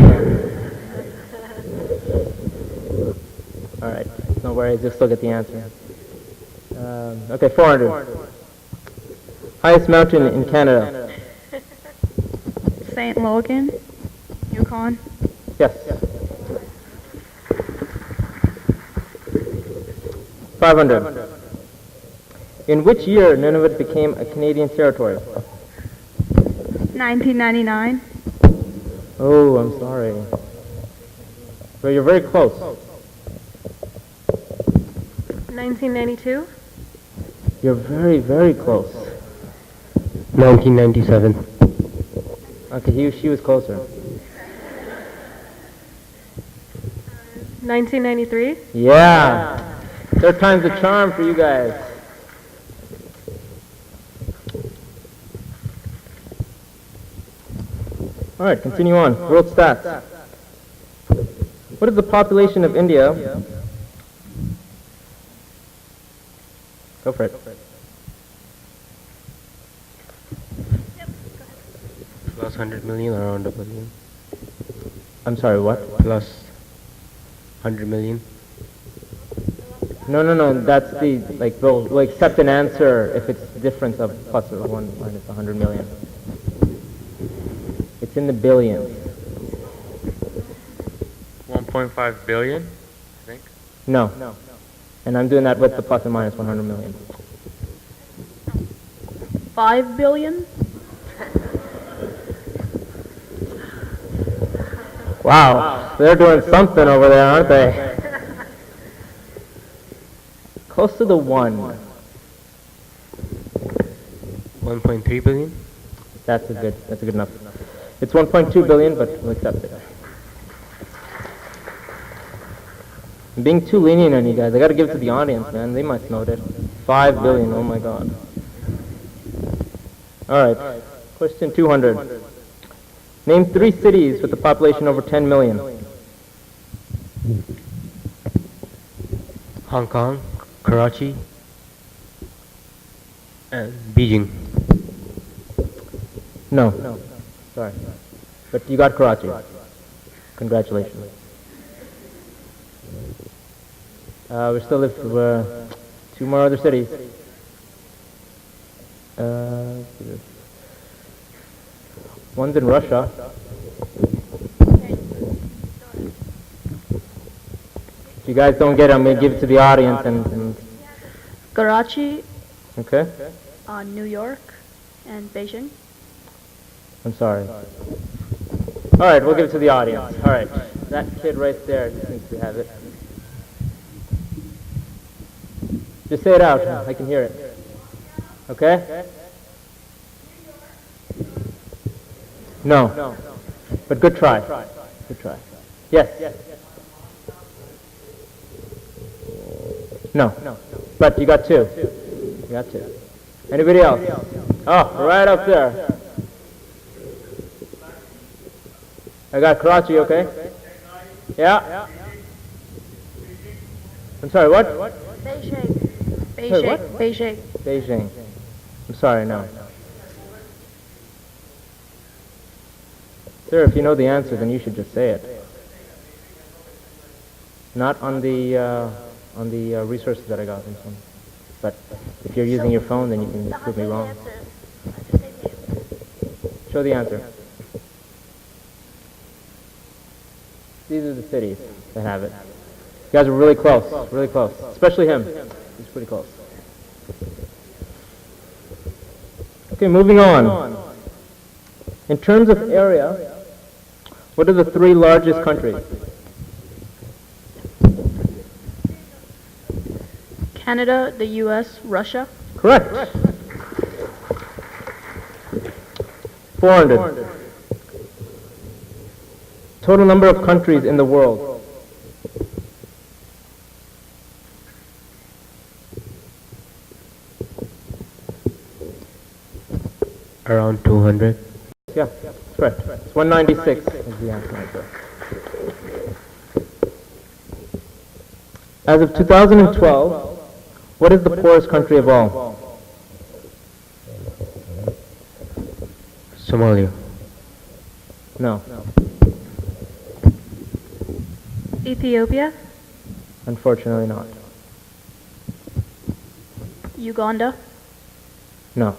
[SPEAKER 4] All right, no worries, you'll still get the answer. Okay, 400. Highest mountain in Canada.
[SPEAKER 9] St. Logan, Yukon.
[SPEAKER 4] Yes. 500. In which year Nunavut became a Canadian territory?
[SPEAKER 9] 1999.
[SPEAKER 4] Oh, I'm sorry. But you're very close.
[SPEAKER 9] 1992.
[SPEAKER 4] You're very, very close.
[SPEAKER 8] 1997.
[SPEAKER 4] Okay, she was closer.
[SPEAKER 9] 1993.
[SPEAKER 4] Yeah. Third time's the charm for you guys. All right, continue on. World stats. What is the population of India? Go for it.
[SPEAKER 8] Plus 100 million or around a billion.
[SPEAKER 4] I'm sorry, what?
[SPEAKER 8] Plus 100 million.
[SPEAKER 4] No, that's the, like, we'll accept an answer if it's the difference of plus or 1 minus 100 million. It's in the billions.
[SPEAKER 10] 1.5 billion, I think.
[SPEAKER 4] No. And I'm doing that with the plus and minus 100 million.
[SPEAKER 9] 5 billion.
[SPEAKER 4] Wow, they're doing something over there, aren't they? Close to the 1.
[SPEAKER 8] 1.3 billion.
[SPEAKER 4] That's good enough. It's 1.2 billion, but we'll accept it. I'm being too lenient on you guys. I gotta give it to the audience, man. They must know it. 5 billion, oh my god. Alright, question 200. Name 3 cities with a population over 10 million.
[SPEAKER 8] Hong Kong, Karachi, and Beijing.
[SPEAKER 4] No. Sorry. But you got Karachi. Congratulations. We still live for 2 more other cities. One's in Russia. If you guys don't get it, I'm going to give it to the audience. And
[SPEAKER 9] Karachi,
[SPEAKER 4] okay.
[SPEAKER 9] New York, and Beijing.
[SPEAKER 4] I'm sorry. All right, we'll give it to the audience. All right, that kid right there just needs to have it. Just say it out. I can hear it. Okay? No. But good try. Good try. Yes. No. But you got two. You got two. Anybody else? Oh, right up there. I got Karachi, okay? Yeah? I'm sorry, what? Beijing. I'm sorry, no. Sir, if you know the answer, then you should just say it. Not on the resources that I got. But if you're using your phone, then you can prove me wrong. Show the answer. These are the cities that have it. You guys are really close, Especially him. He's pretty close. Okay, moving on. In terms of area, what are the three largest countries?
[SPEAKER 9] Canada, the U.S., Russia.
[SPEAKER 4] Correct. 400. Total number of countries in the world.
[SPEAKER 8] Around 200.
[SPEAKER 4] Yeah, correct. It's 196 is the answer right there. As of 2012, what is the poorest country of all?
[SPEAKER 8] Somalia.
[SPEAKER 4] No.
[SPEAKER 9] Ethiopia.
[SPEAKER 4] Unfortunately not.
[SPEAKER 9] Uganda.
[SPEAKER 4] No.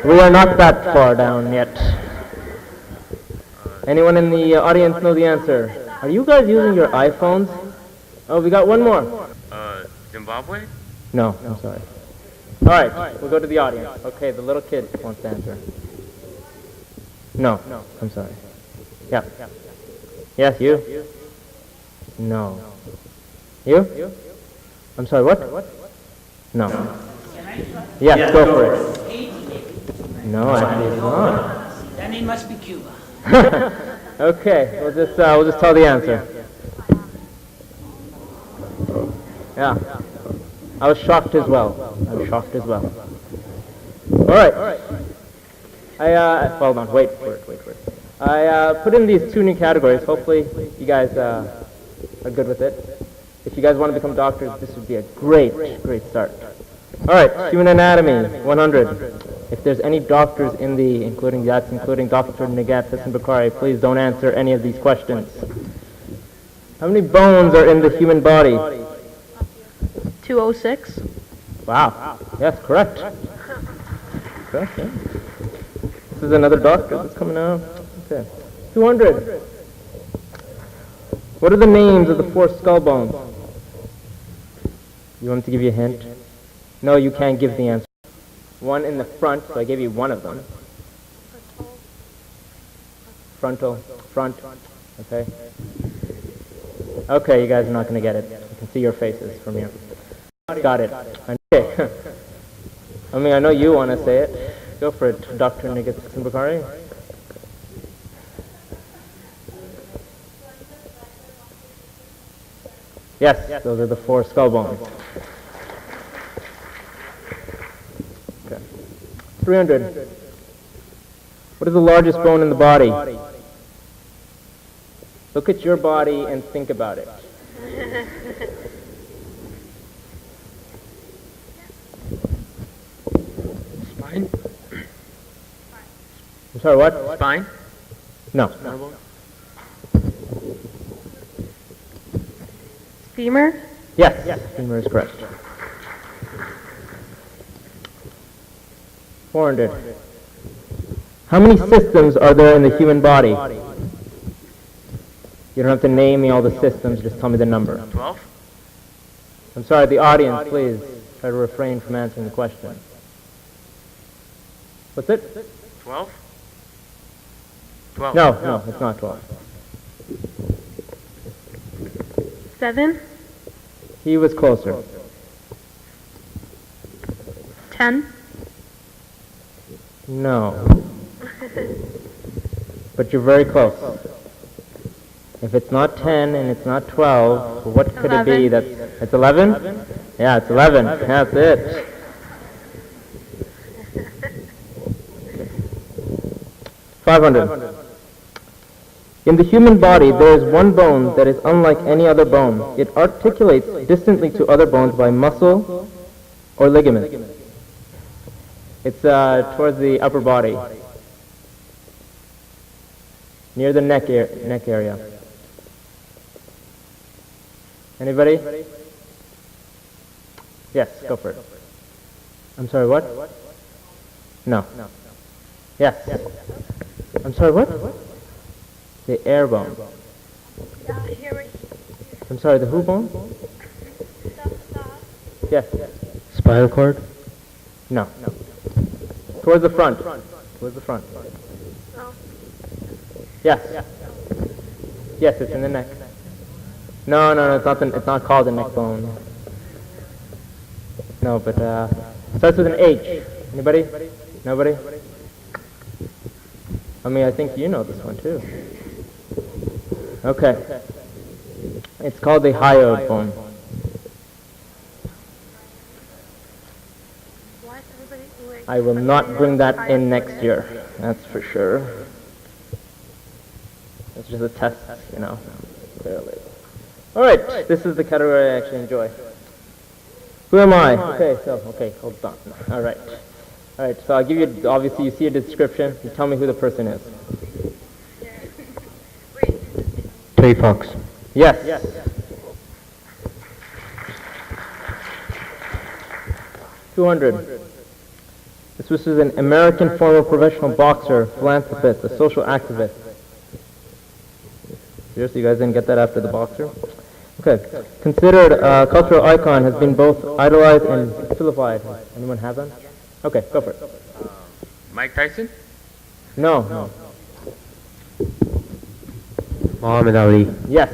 [SPEAKER 4] We are not that far down yet. Anyone in the audience know the answer? Are you guys using your iPhones? Oh, we got one more.
[SPEAKER 10] Zimbabwe?
[SPEAKER 4] No, I'm sorry. All right, we'll go to the audience. Okay, the little kid wants to answer. No, I'm sorry. Yeah. Yes, you? No. You? I'm sorry, what? No. Yes, go for it. No, actually it's not.
[SPEAKER 6] Then it must be Cuba.
[SPEAKER 4] Okay, we'll just tell the answer. Yeah. I was shocked as well. All right. Hold on, wait for it. I put in these two new categories. Hopefully you guys are good with it. If you guys want to become doctors, this would be a great start. All right, human anatomy, 100. If there's any doctors including Dr. Nagat Hassan Bukhari, please don't answer any of these questions. How many bones are in the human body?
[SPEAKER 9] 206.
[SPEAKER 4] Wow. Yes, correct. Correct, yeah. This is another doctor that's coming out. Okay. 200. What are the names of the 4 skull bones? You want me to give you a hint? No, you can't give the answer. One in the front, so I gave you one of them. Front. Okay. Okay, you guys are not going to get it. I can see your faces from here. Got it. Okay. I mean, I know you want to say it. Go for it, Dr. Nagat Hassan Bukhari. Yes, those are the 4 skull bones. Okay. 300. What is the largest bone in the body? Look at your body and think about it.
[SPEAKER 10] Spine?
[SPEAKER 4] I'm sorry, what?
[SPEAKER 10] Spine?
[SPEAKER 4] No.
[SPEAKER 9] Femur.
[SPEAKER 4] Yes, femur is correct. 400. How many systems are there in the human body? You don't have to name me all the systems, just tell me the number.
[SPEAKER 10] 12?
[SPEAKER 4] I'm sorry, the audience, please try to refrain from answering the question. What's it?
[SPEAKER 10] 12? 12.
[SPEAKER 4] No, it's not 12.
[SPEAKER 9] 7,
[SPEAKER 4] He was closer.
[SPEAKER 9] 10,
[SPEAKER 4] No. But you're very close. If it's not 10 and it's not 12, what could it be?
[SPEAKER 9] 11.
[SPEAKER 4] It's 11? Yeah, it's 11. That's it. 500. In the human body, there is one bone that is unlike any other bone. It articulates distantly to other bones by muscle or ligament. It's towards the upper body, near the neck area. Anybody? Yes, go for it. I'm sorry, what? No. Yes. I'm sorry, what? The air bone. I'm sorry, the who bone? Yes.
[SPEAKER 8] Spinal cord?
[SPEAKER 4] No. Towards the front. Towards the front. Yes. Yes, it's in the neck. No, it's not called the neck bone. No, but starts with an H. Anybody? Nobody? I mean, I think you know this one too. Okay. It's called the hyoid bone. I will not bring that in next year. That's for sure. It's just a test, clearly. All right, this is the category I actually enjoy. Who am I? Okay, hold on. All right, so I'll give you, obviously you see a description, you tell me who the person is.
[SPEAKER 8] Trey Fox.
[SPEAKER 4] Yes. $200. This was an American former professional boxer, philanthropist, a social activist. Seriously, you guys didn't get that after the boxer? Okay. Considered a cultural icon, has been both idolized and vilified. Anyone have that? Okay, go for it.
[SPEAKER 10] Mike Tyson?
[SPEAKER 4] No.
[SPEAKER 8] Muhammad Ali.
[SPEAKER 4] Yes.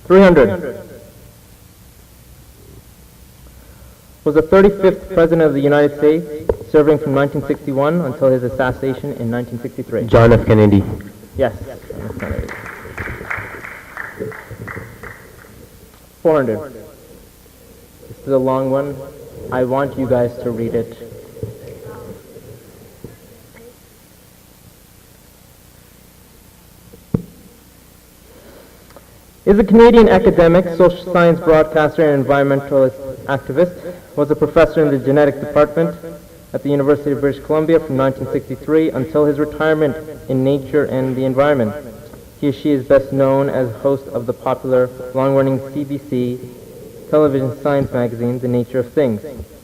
[SPEAKER 4] 300. Was the 35th President of the United States, serving from 1961 until his assassination in 1963.
[SPEAKER 8] John F. Kennedy.
[SPEAKER 4] Yes, John F. Kennedy. 400. This is a long one. I want you guys to read it. Is a Canadian academic, social science broadcaster, and environmentalist activist. Was a professor in the genetics department at the University of British Columbia from 1963 until his retirement in Nature and the Environment. He or she is best known as host of the popular long-running CBC television science magazine, The Nature of Things,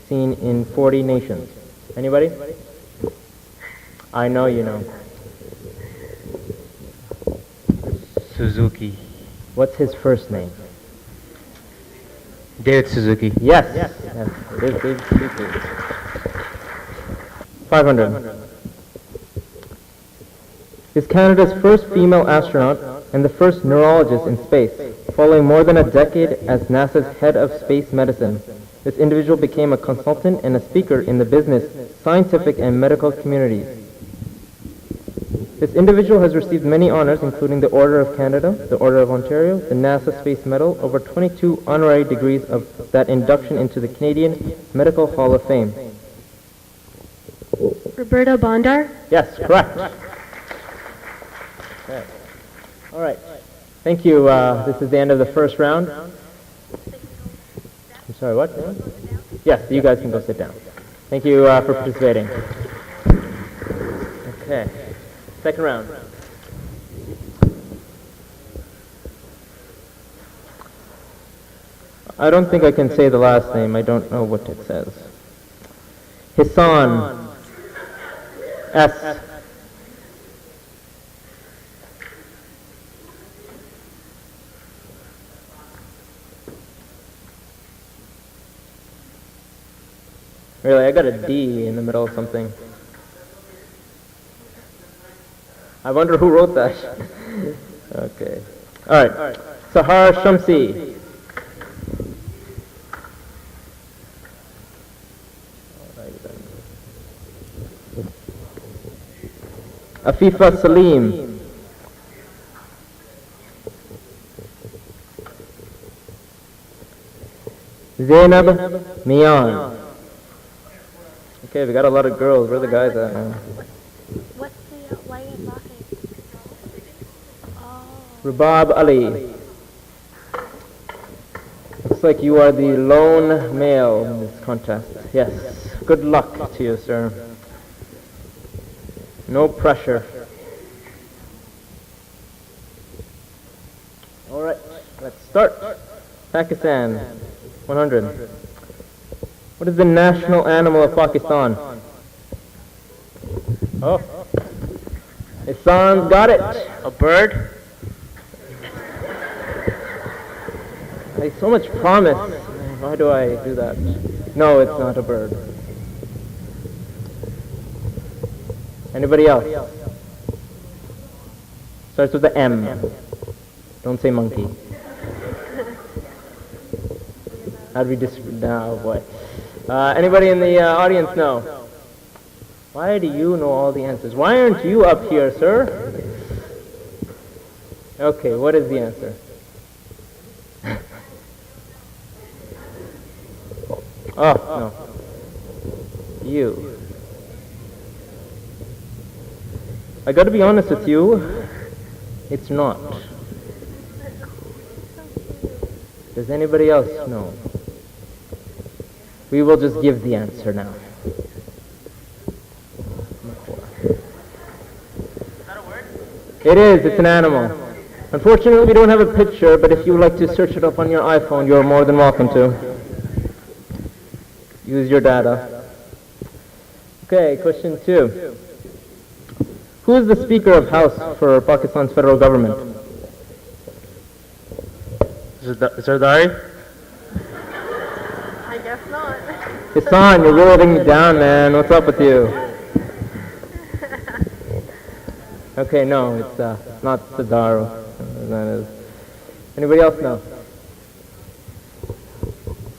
[SPEAKER 4] seen in 40 nations. Anybody? I know you know.
[SPEAKER 8] Suzuki.
[SPEAKER 4] What's his first name?
[SPEAKER 8] David Suzuki.
[SPEAKER 4] Yes. David Suzuki. 500. Is Canada's first female astronaut and the first neurologist in space, following more than a decade as NASA's head of space medicine. This individual became a consultant and a speaker in the business, scientific, and medical communities. This individual has received many honors, including the Order of Canada, the Order of Ontario, the NASA Space Medal, over 22 honorary degrees of that induction into the Canadian Medical Hall of Fame.
[SPEAKER 9] Roberta Bondar?
[SPEAKER 4] Yes, correct. Okay. All right. Thank you. This is the end of the first round. I'm sorry, what? Yes, you guys can go sit down. Thank you for participating. Okay. Second round. I don't think I can say the last name. I don't know what it says. Hassan. S. Really, I got a D in the middle of something. I wonder who wrote that. Okay. Alright. Sahar Shamsi. Afifa Salim. Zainab Mian. Okay, we got a lot of girls. Where are the guys at now?
[SPEAKER 7] What's the white and black?
[SPEAKER 4] Rubab Ali. Looks like you are the lone male in this contest. Yes. Good luck to you, sir. No pressure. Alright, let's start. Pakistan, 100. What is the national animal of Pakistan? Oh. Hassan's got it.
[SPEAKER 10] A bird?
[SPEAKER 4] Like so much promise. Why do I do that? No, it's not a bird. Anybody else? Starts with the M. Don't say monkey. How'd we now what? Anybody in the audience know? Why do you know all the answers? Why aren't you up here, sir? Okay, what is the answer? Oh, no. You. I gotta be honest with you, it's not. Does anybody else know? We will just give the answer now. It is, it's an animal. Unfortunately, we don't have a picture, but if you would like to search it up on your iPhone, you're more than welcome to. Use your data. Okay, question 2. Who is the Speaker of House for Pakistan's federal government?
[SPEAKER 10] Zardari?
[SPEAKER 9] I guess not.
[SPEAKER 4] Hassan, you're letting me down, man. What's up with you? Okay, no, it's not Sadar. That is. Anybody else know?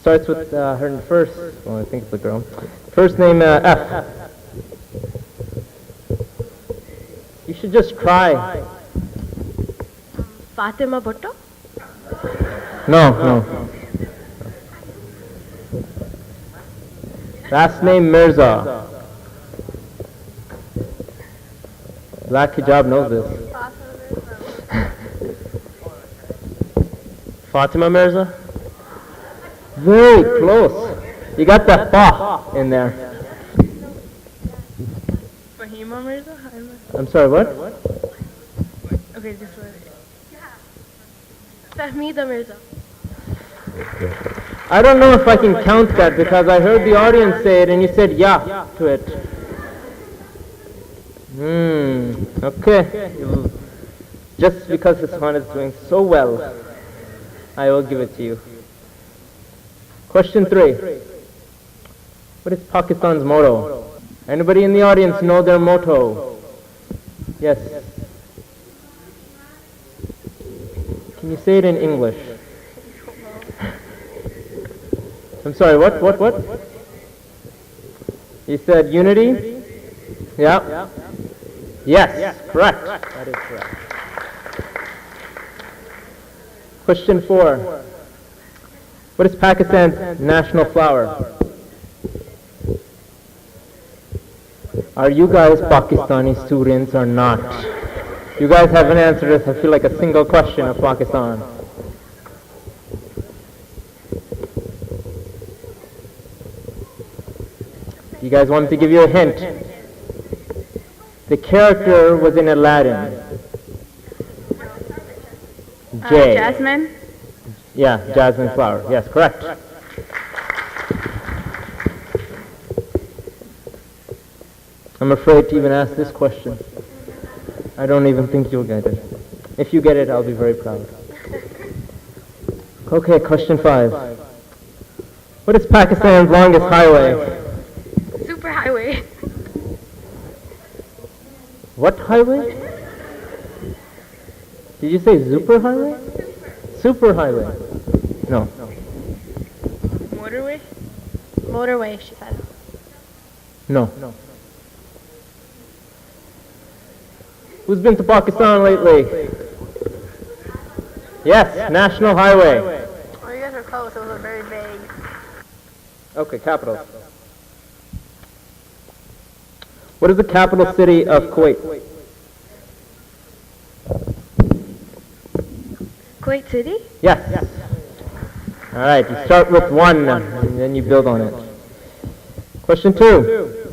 [SPEAKER 4] Starts with her first, well, I think it's a girl. First name F. You should just cry.
[SPEAKER 9] Fatima Bhutto?
[SPEAKER 4] No. Last name Mirza. Black hijab knows this.
[SPEAKER 10] Fatima Mirza?
[SPEAKER 4] Very close. You got that fa in there.
[SPEAKER 9] Fahima Mirza?
[SPEAKER 4] I'm sorry, what?
[SPEAKER 9] Okay, this one. Fahmida Mirza.
[SPEAKER 4] I don't know if I can count that because I heard the audience say it and you said yeah to it. Okay. Just because Hassan is doing so well, I will give it to you. Question 3. What is Pakistan's motto? Anybody in the audience know their motto? Yes. Can you say it in English? I'm sorry, what? You said unity? Yeah? Yes, correct. That is correct. Question 4. What is Pakistan's national flower? Are you guys Pakistani students or not? You guys haven't answered this, I feel like a single question of Pakistan. You guys want me to give you a hint? The character was in Aladdin. J.
[SPEAKER 9] Jasmine?
[SPEAKER 4] Yeah, jasmine flower. Yes, correct. I'm afraid to even ask this question. I don't even think you'll get it. If you get it, I'll be very proud. Okay, question 5. What is Pakistan's longest highway? What highway? Did you say super highway? Super highway. No.
[SPEAKER 9] Motorway? Motorway, she said.
[SPEAKER 4] No. Who's been to Pakistan lately? Yes, National Highway.
[SPEAKER 9] Well, you guys were close. It was very vague.
[SPEAKER 4] Okay, capital. What is the capital city of Kuwait?
[SPEAKER 9] Kuwait City?
[SPEAKER 4] Yes. All right, you start with one, and then you build on it. Question 2.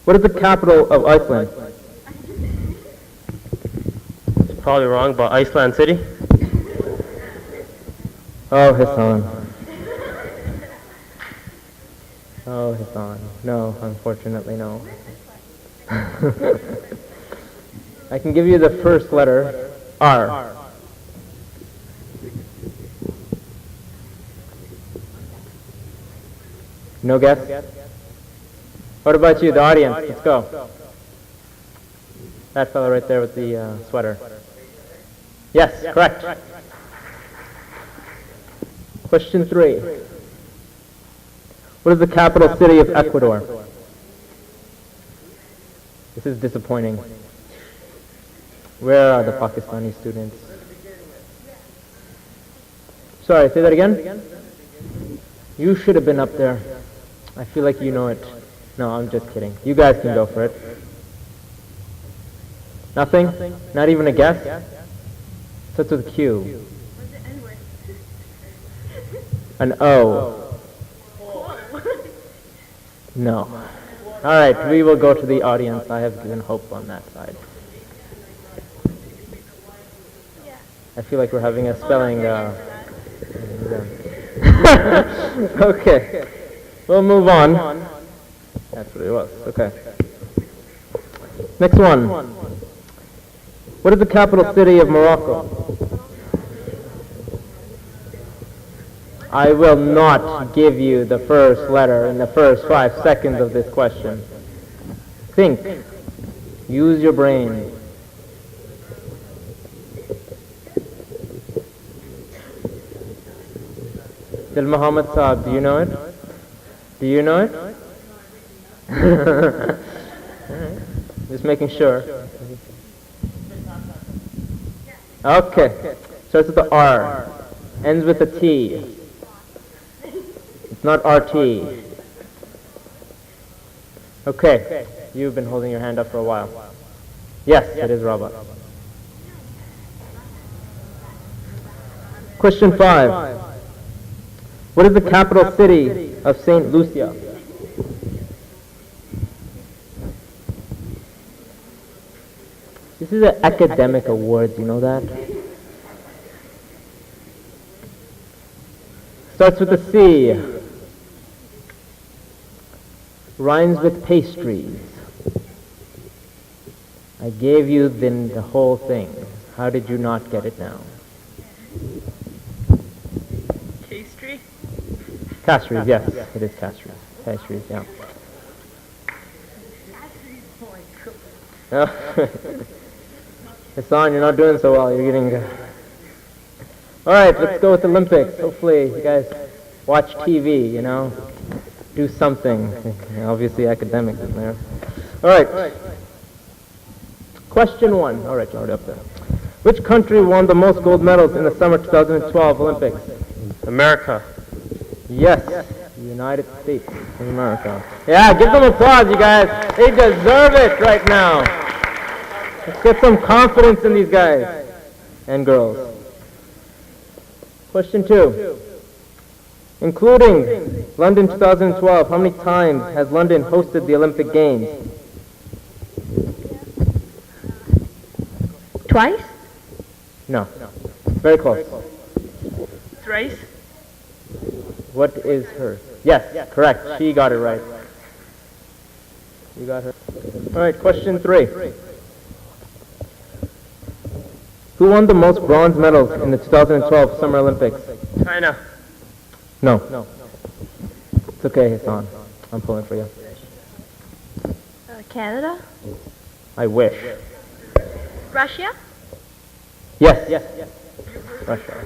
[SPEAKER 4] What is the capital of Iceland?
[SPEAKER 10] It's probably wrong, but Iceland City?
[SPEAKER 4] Oh, Hassan. Oh, Hassan. No, unfortunately, no. I can give you the first letter, R. No guess? What about you, the audience? Let's go. That fellow right there with the sweater. Yes, correct. Question 3. What is the capital city of Ecuador? This is disappointing. Where are the Pakistani students? Sorry, say that again? You should have been up there. I feel like you know it. No, I'm just kidding. You guys can go for it. Nothing? Not even a guess? Starts with a Q. An O. No. All right, we will go to the audience. I have given hope on that side. I feel like we're having a spelling... Okay. We'll move on. That's what it was. Okay. Next one. What is the capital city of Morocco? I will not give you the first letter in the first 5 seconds of this question. Think. Use your brain. Dil Muhammad Saab, do you know it? Do you know it? Just making sure. Okay. Starts with the R. Ends with a T. It's not RT. Okay. You've been holding your hand up for a while. Yes, it is Rabat. Question 5. What is the capital city of St. Lucia? This is an academic award, you know that? Starts with a C. Rhymes with pastries. I gave you the whole thing. How did you not get it now?
[SPEAKER 9] Pastry?
[SPEAKER 4] Castries, yes. It is castries. Castries, yeah. Oh. Hassan, you're not doing so well. You're getting... All right, let's go with Olympics. Hopefully you guys watch TV, you know. Do something. Obviously academics in there. All right. Question 1. All right, you're already up there. Which country won the most gold medals in the summer 2012 Olympics?
[SPEAKER 10] America.
[SPEAKER 4] Yes. The United States of America. Yeah, give them applause, you guys. They deserve it right now. Let's get some confidence in these guys and girls. Question 2. Including London 2012, how many times has London hosted the Olympic Games?
[SPEAKER 5] Twice?
[SPEAKER 4] No. Very close.
[SPEAKER 9] Thrice?
[SPEAKER 4] What is hers? Yes, correct. She got it right. You got her. All right, question 3. Who won the most bronze medals in the 2012 Summer Olympics?
[SPEAKER 10] China.
[SPEAKER 4] No. It's okay, Hassan. I'm pulling for you.
[SPEAKER 9] Canada?
[SPEAKER 4] I wish.
[SPEAKER 7] Russia?
[SPEAKER 4] Yes. Russia.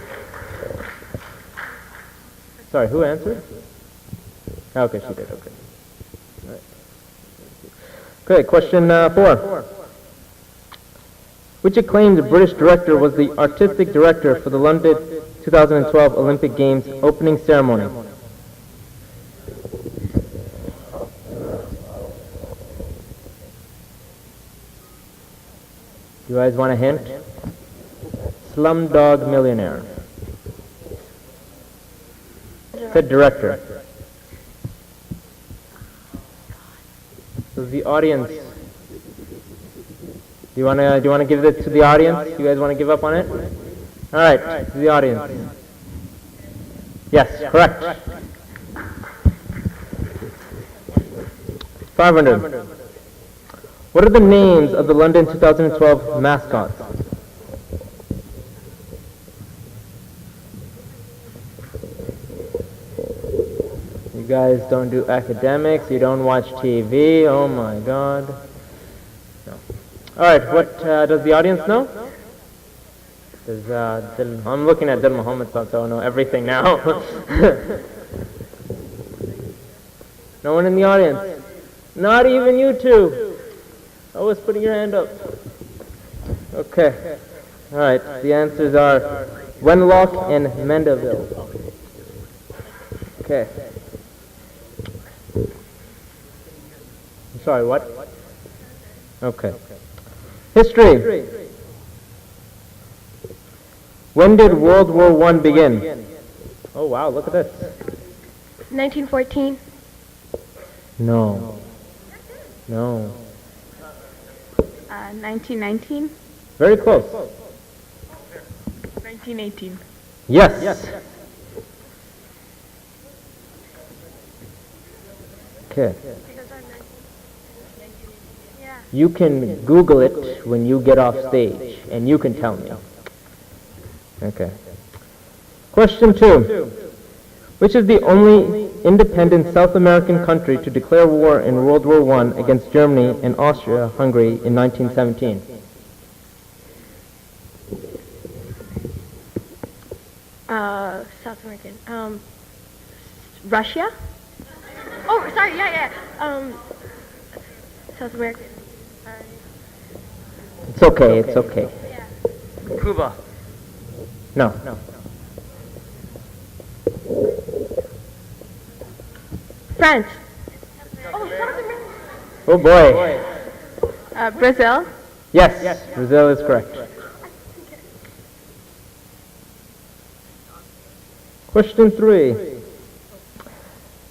[SPEAKER 4] Sorry, who answered? Okay, she did. Okay. All right. Okay, question 4. Which acclaimed British director was the artistic director for the London 2012 Olympic Games opening ceremony? You guys want a hint? Slumdog Millionaire. Said director. So the audience. Do you wanna give it to the audience? You guys wanna give up on it? All right, to the audience. Yes, correct. 500. What are the names of the London 2012 mascots? You guys don't do academics, you don't watch TV, oh my god. No. Alright, what does the audience know? I'm looking at Dil Muhammad, so I know everything now. No one in the audience? Not even you two? Always putting your hand up. Okay. Alright, the answers are Wenlock and Mandeville. Okay. I'm sorry, what? Okay. History. When did World War I begin? Oh wow, look at this.
[SPEAKER 7] 1914.
[SPEAKER 4] No.
[SPEAKER 9] 1919?
[SPEAKER 4] Very close.
[SPEAKER 9] 1918.
[SPEAKER 4] Yes. Okay. You can Google it when you get off stage, and you can tell me. Okay. Question 2. Which is the only independent South American country to declare war in World War I against Germany and Austria-Hungary in 1917?
[SPEAKER 7] South American. Russia? Oh, sorry, yeah. South American.
[SPEAKER 4] It's okay.
[SPEAKER 10] Cuba.
[SPEAKER 4] No.
[SPEAKER 7] France.
[SPEAKER 4] Oh boy.
[SPEAKER 7] Brazil.
[SPEAKER 4] Yes, Brazil is correct. Question 3.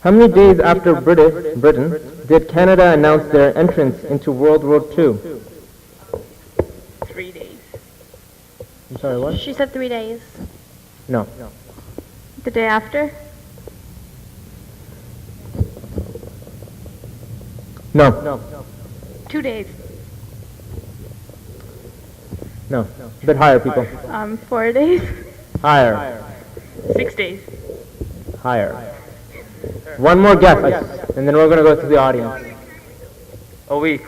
[SPEAKER 4] How many days after Britain did Canada announce their entrance into World War II?
[SPEAKER 9] 3 days.
[SPEAKER 4] I'm sorry, what?
[SPEAKER 7] She said 3 days.
[SPEAKER 4] No.
[SPEAKER 7] The day after?
[SPEAKER 4] No.
[SPEAKER 7] 2 days.
[SPEAKER 4] No. A bit higher, people.
[SPEAKER 7] 4 days.
[SPEAKER 4] Higher.
[SPEAKER 9] 6 days.
[SPEAKER 4] Higher. One more guess, and then we're going to go to the audience.
[SPEAKER 10] A week.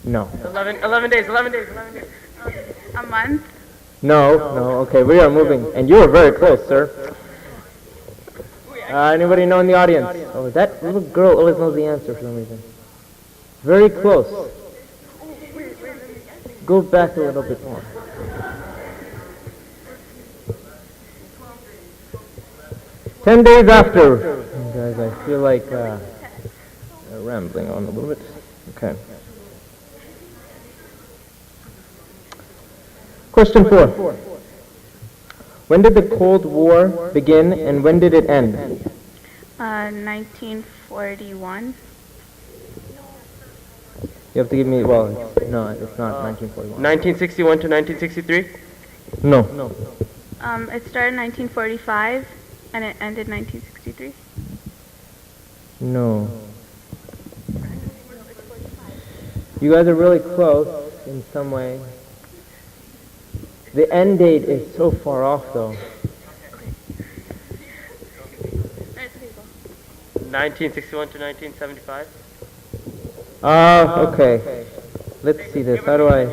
[SPEAKER 4] No.
[SPEAKER 9] 11 days. A month.
[SPEAKER 4] No. Okay, we are moving. And you are very close, sir. Anybody know in the audience? Oh, that little girl always knows the answer for some reason. Very close. Go back a little bit more. "10 days after." Guys, I feel like rambling on a little bit. Okay. Question 4. When did the Cold War begin and when did it end?
[SPEAKER 9] 1941.
[SPEAKER 4] You have to give me, well, no, it's not 1941.
[SPEAKER 10] 1961 to 1963?
[SPEAKER 4] No.
[SPEAKER 9] It started in 1945 and it ended 1963.
[SPEAKER 4] No. You guys are really close in some way. The end date is so far off, though.
[SPEAKER 10] 1961 to 1975?
[SPEAKER 4] Okay. Let's see this. How do I...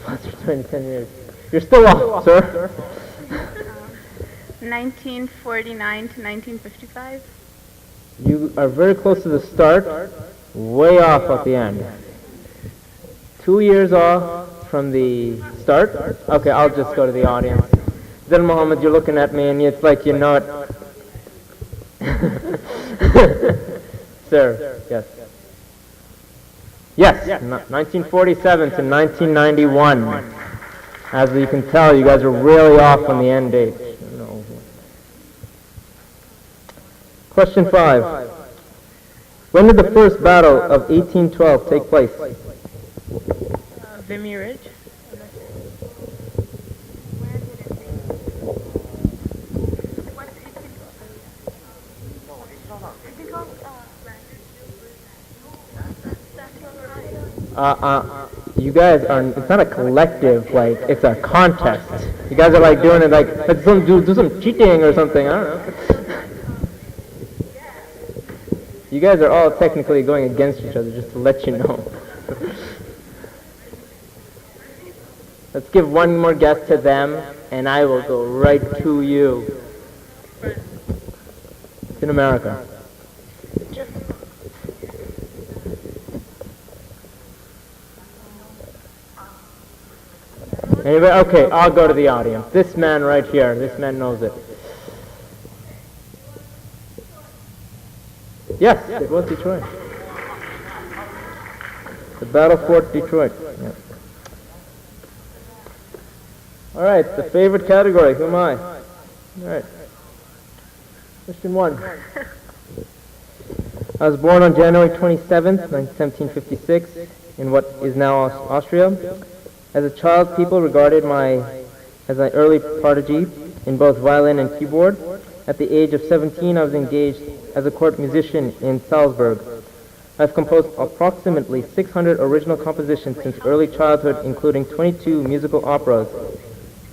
[SPEAKER 4] Plus 10 years. You're still off, sir.
[SPEAKER 9] 1949 to 1955.
[SPEAKER 4] You are very close to the start, way off at the end. 2 years off from the start. Okay, I'll just go to the audience. Then Muhammad, you're looking at me and it's like you're not... Sir, yes. Yes, 1947 to 1991. As you can tell, you guys are really off on the end date. No. Question 5. When did the first battle of 1812 take place?
[SPEAKER 9] Vimy Ridge.
[SPEAKER 4] You guys are, it's not a collective, like, it's a contest. You guys are like doing it like, let's do some cheating or something, I don't know. You guys are all technically going against each other, just to let you know. Let's give one more guess to them, and I will go right to you. It's in America. Anybody? Okay, I'll go to the audience. This man right here, this man knows it. Yes, it was Detroit. The Battle Fort Detroit. Yeah. All right, the favorite category. Who am I? All right. Question 1. I was born on January 27th, 1756, in what is now Austria. As a child, people regarded as an early prodigy in both violin and keyboard. At the age of 17, I was engaged as a court musician in Salzburg. I've composed approximately 600 original compositions since early childhood, including 22 musical operas.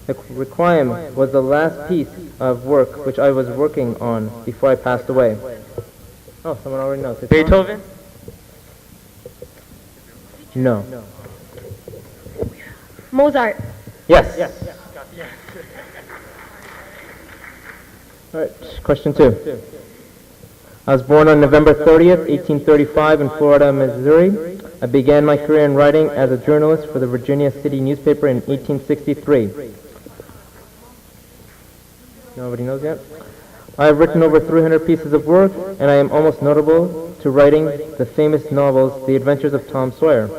[SPEAKER 4] The Requiem was the last piece of work which I was working on before I passed away. Oh, someone already knows. It's
[SPEAKER 10] Beethoven?
[SPEAKER 4] No.
[SPEAKER 3] Mozart.
[SPEAKER 4] Yes. All right, question 2. I was born on November 30th, 1835 in Florida, Missouri. I began my career in writing as a journalist for the Virginia City newspaper in 1863. Nobody knows yet? I have written over 300 pieces of work, and I am almost notable to writing the famous novels The Adventures of Tom Sawyer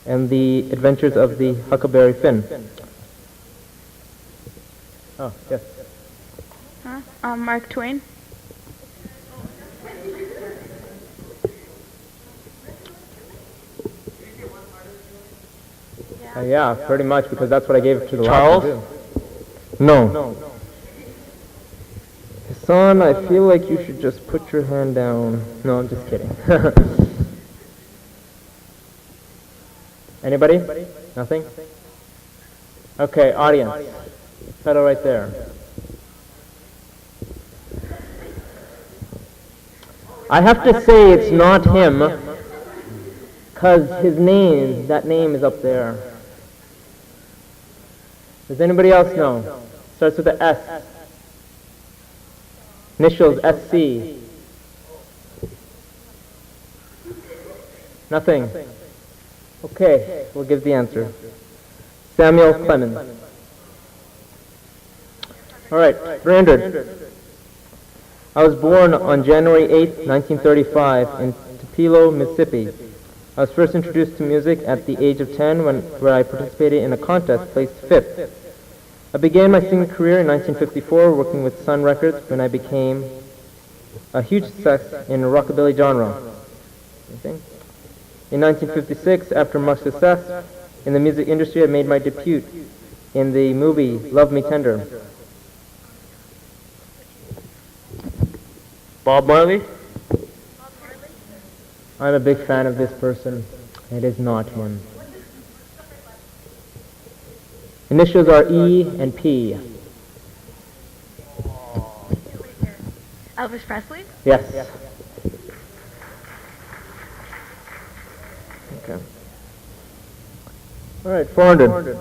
[SPEAKER 4] and The Adventures of the Huckleberry Finn. Oh, yes.
[SPEAKER 9] Mark Twain.
[SPEAKER 4] Yeah, pretty much, because that's what I gave to the
[SPEAKER 10] Charles?
[SPEAKER 4] last one. No. Hassan, I feel like you should just put your hand down. No, I'm just kidding. Anybody? Nothing? Okay, audience. Pedal right there. I have to say it's not him, because that name is up there. Does anybody else know? Starts with a S. Initials SC. Nothing. Okay, we'll give the answer. Samuel Clemens. All right, 300. I was born on January 8th, 1935 in Tupelo, Mississippi. I was first introduced to music at the age of 10 where I participated in a contest, placed 5th. I began my singing career in 1954 working with Sun Records when I became a huge success in the rockabilly genre. Okay. In 1956, after much success in the music industry, I made my debut in the movie Love Me Tender.
[SPEAKER 10] Bob Marley?
[SPEAKER 4] I'm a big fan of this person. It is not him. Initials are E and P.
[SPEAKER 9] Elvis Presley?
[SPEAKER 4] Yes. All right, 400.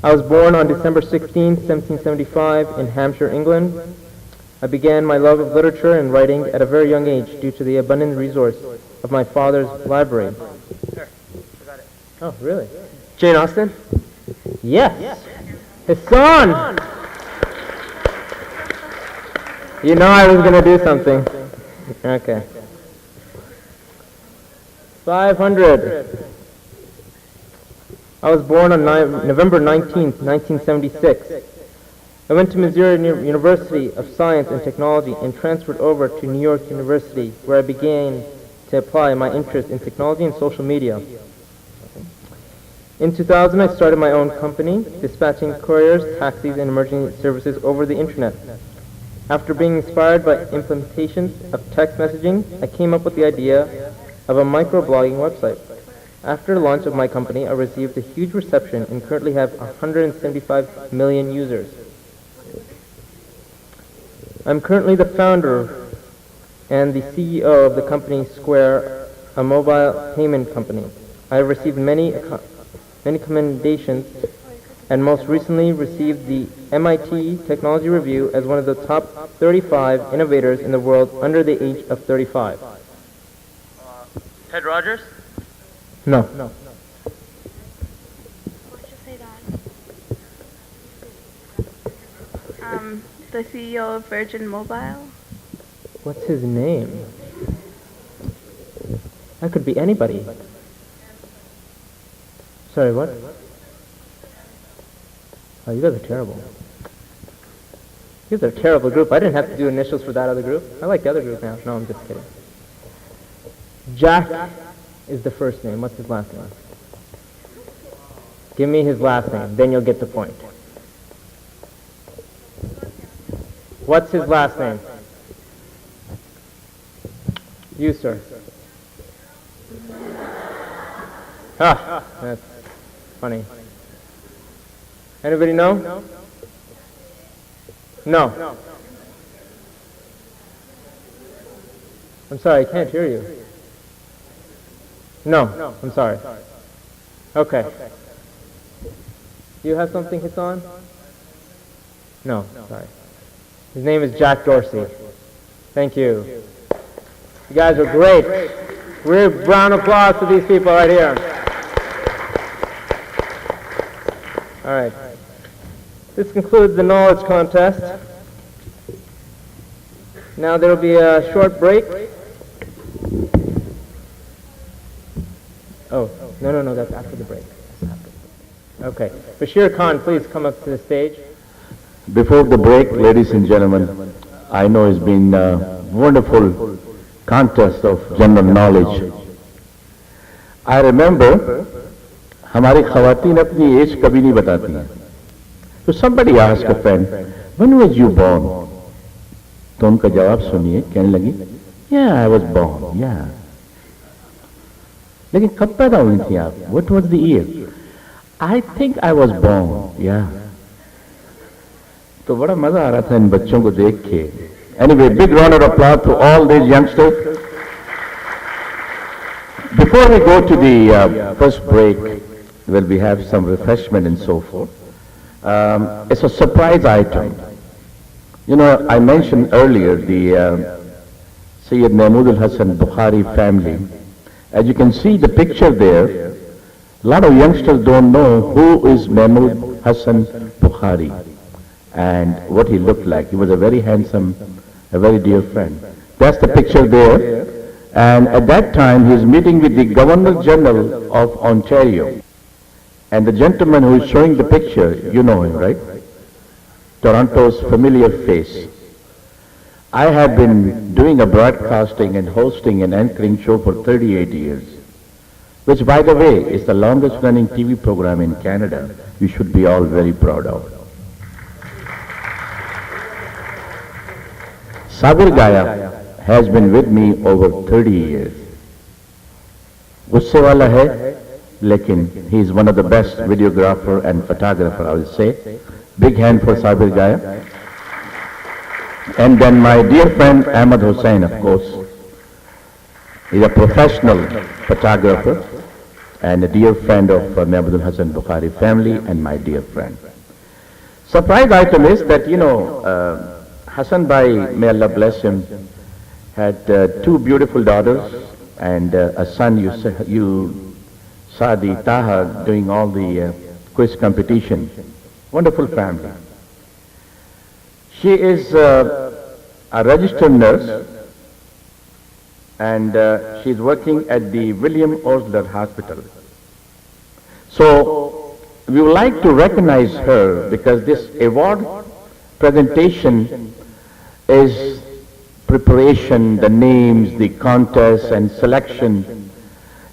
[SPEAKER 4] I was born on December 16, 1775 in Hampshire, England. I began my love of literature and writing at a very young age due to the abundant resource of my father's library. Oh, really?
[SPEAKER 10] Jane Austen?
[SPEAKER 4] Yes. His son! You know I was going to do something. Okay. 500. I was born on November 19th, 1976. I went to Missouri University of Science and Technology and transferred over to New York University, where I began to apply my interest in technology and social media. In 2000, I started my own company, dispatching couriers, taxis, and emergency services over the internet. After being inspired by implementations of text messaging, I came up with the idea of a microblogging website. After the launch of my company, I received a huge reception and currently have 175 million users. I'm currently the founder and the CEO of the company Square, a mobile payment company. I have received many commendations and most recently received the MIT Technology Review as one of the top 35 innovators in the world under the age of 35.
[SPEAKER 10] Ted Rogers?
[SPEAKER 4] No.
[SPEAKER 9] The CEO of Virgin Mobile.
[SPEAKER 4] What's his name? That could be anybody. Sorry, what? Oh, you guys are terrible. You guys are a terrible group. I didn't have to do initials for that other group. I like the other group now. No, I'm just kidding. Jack is the first name. What's his last name? Give me his last name, then you'll get the point. What's his last name? You, sir. Ah, that's funny. Anybody know? No. I'm sorry, I can't hear you. No, I'm sorry. Okay. Do you have something, Hassan? No, sorry. His name is Jack Dorsey. Thank you. You guys are great. We're round of applause to these people right here. All right. This concludes the knowledge contest. Now there will be a short break. Oh, no, that's after the break. Okay. Bashir Khan, please come up to the stage.
[SPEAKER 1] Before the break, ladies and gentlemen, I know it's been a wonderful contest of general knowledge. I remember, हमारी ख़वातीन अपनी as कभी नहीं बताती हैं. So somebody asked a friend, when was you born? तो उनका जवाब सुनिए, कहने लगी, yeah, I was born, yeah. लेकिन कब पैदा हुई थी आप? What was the year? I think I was born, yeah. तो बड़ा मजा आ रहा था इन बच्चों को देख के. Anyway, big round of applause to all these youngsters. Before we go to the first break, where we have some refreshment and so forth, it's a surprise item. You know, I mentioned earlier the Sayyid Mahmud al-Hassan Bukhari family. As you can see the picture there, a lot of youngsters don't know who is Mahmud Hassan Bukhari and what he looked like. He was a very handsome, a very dear friend. That's the picture there. And at that time, he is meeting with the Governor General of Ontario. And the gentleman who is showing the picture, you know him, right? Toronto's familiar face. I have been doing a broadcasting and hosting an anchoring show for 38 years, which, by the way, is the longest running TV program in Canada. You should be all very proud of. Sabir Gaya has been with me over 30 years. Gusse wala hai, lekin he is one of the best videographer and photographer, I will say. Big hand for Sabir Gaya. And then my dear friend Ahmad Hussain, of course. He's a professional photographer and a dear friend of Mahmudul Hassan Bukhari family and my dear friend. Surprise item is that, Hassan Bhai, may Allah bless him, had two beautiful daughters and a son. You saw the Taha doing all the quiz competition. Wonderful family. She is a registered nurse, and she is working at the William Osler Hospital. So we would like to recognize her because this award presentation is preparation, the names, the contest and selection.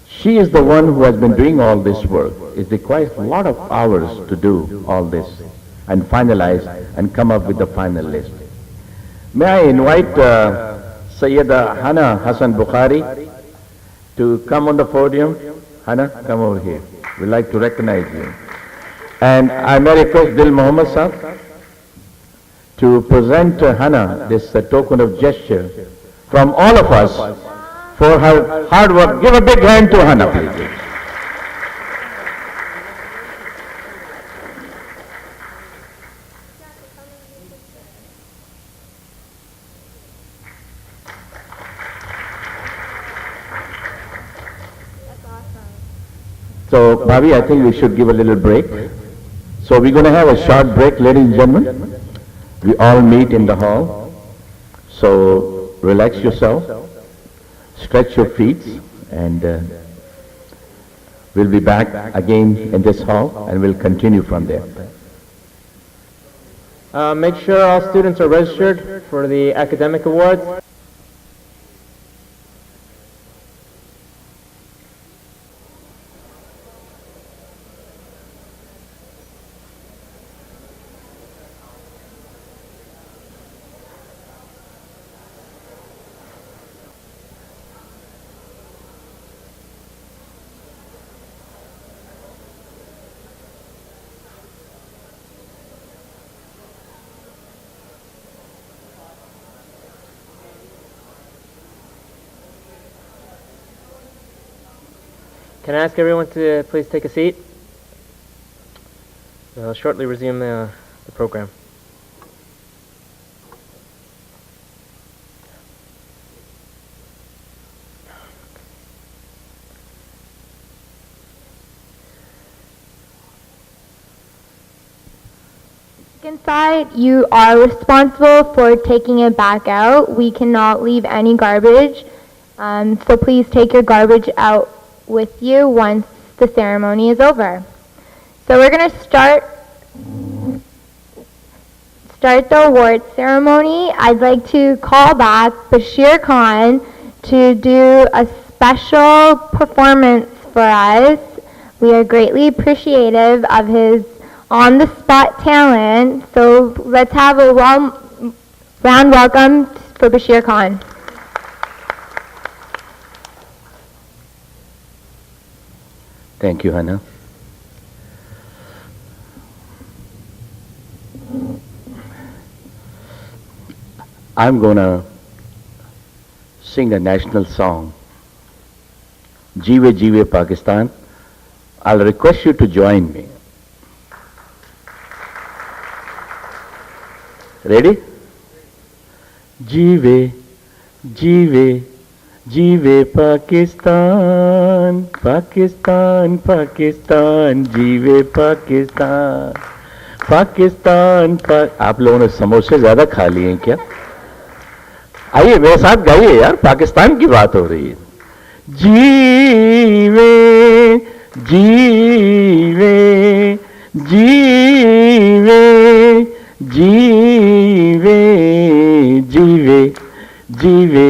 [SPEAKER 1] She is the one who has been doing all this work. It requires a lot of hours to do all this and finalize and come up with the final list. May I invite Sayyida Hana Hassan Bukhari to come on the podium. Hana, come over here. We'd like to recognize you. And I may request Dil Muhammad Sahab to present Hana this token of gesture from all of us for her hard work. Give a big hand to Hana, please. So, Bhavi, I think we should give a little break. So we're going to have a short break, ladies and gentlemen. We all meet in the hall. So relax yourself, stretch your feet, and we'll be back again in this hall, and we'll continue from there.
[SPEAKER 4] Make sure all students are registered for the academic awards. Can I ask everyone to please take a seat? I'll shortly resume the program.
[SPEAKER 7] Inside, you are responsible for taking it back out. We cannot leave any garbage, so please take your garbage out with you once the ceremony is over. So we're going to start the award ceremony. I'd like to call back Bashir Khan to do a special performance for us. We are greatly appreciative of his on-the-spot talent. So let's have a round welcome for Bashir Khan.
[SPEAKER 1] Thank you, Hannah. I'm going to sing a national song, Jeewe Jeewe Pakistan. I'll request you to join me. Ready? Jeewe Jeewe Jeewe Pakistan, Pakistan, Pakistan, Jeewe Pakistan, Pakistan, आप लोगों ने समोसे ज्यादा खा लिए हैं क्या? आइए मेरे साथ गाइए यार, पाकिस्तान की बात हो रही है। जीवे जीवे जीवे जीवे जीवे जीवे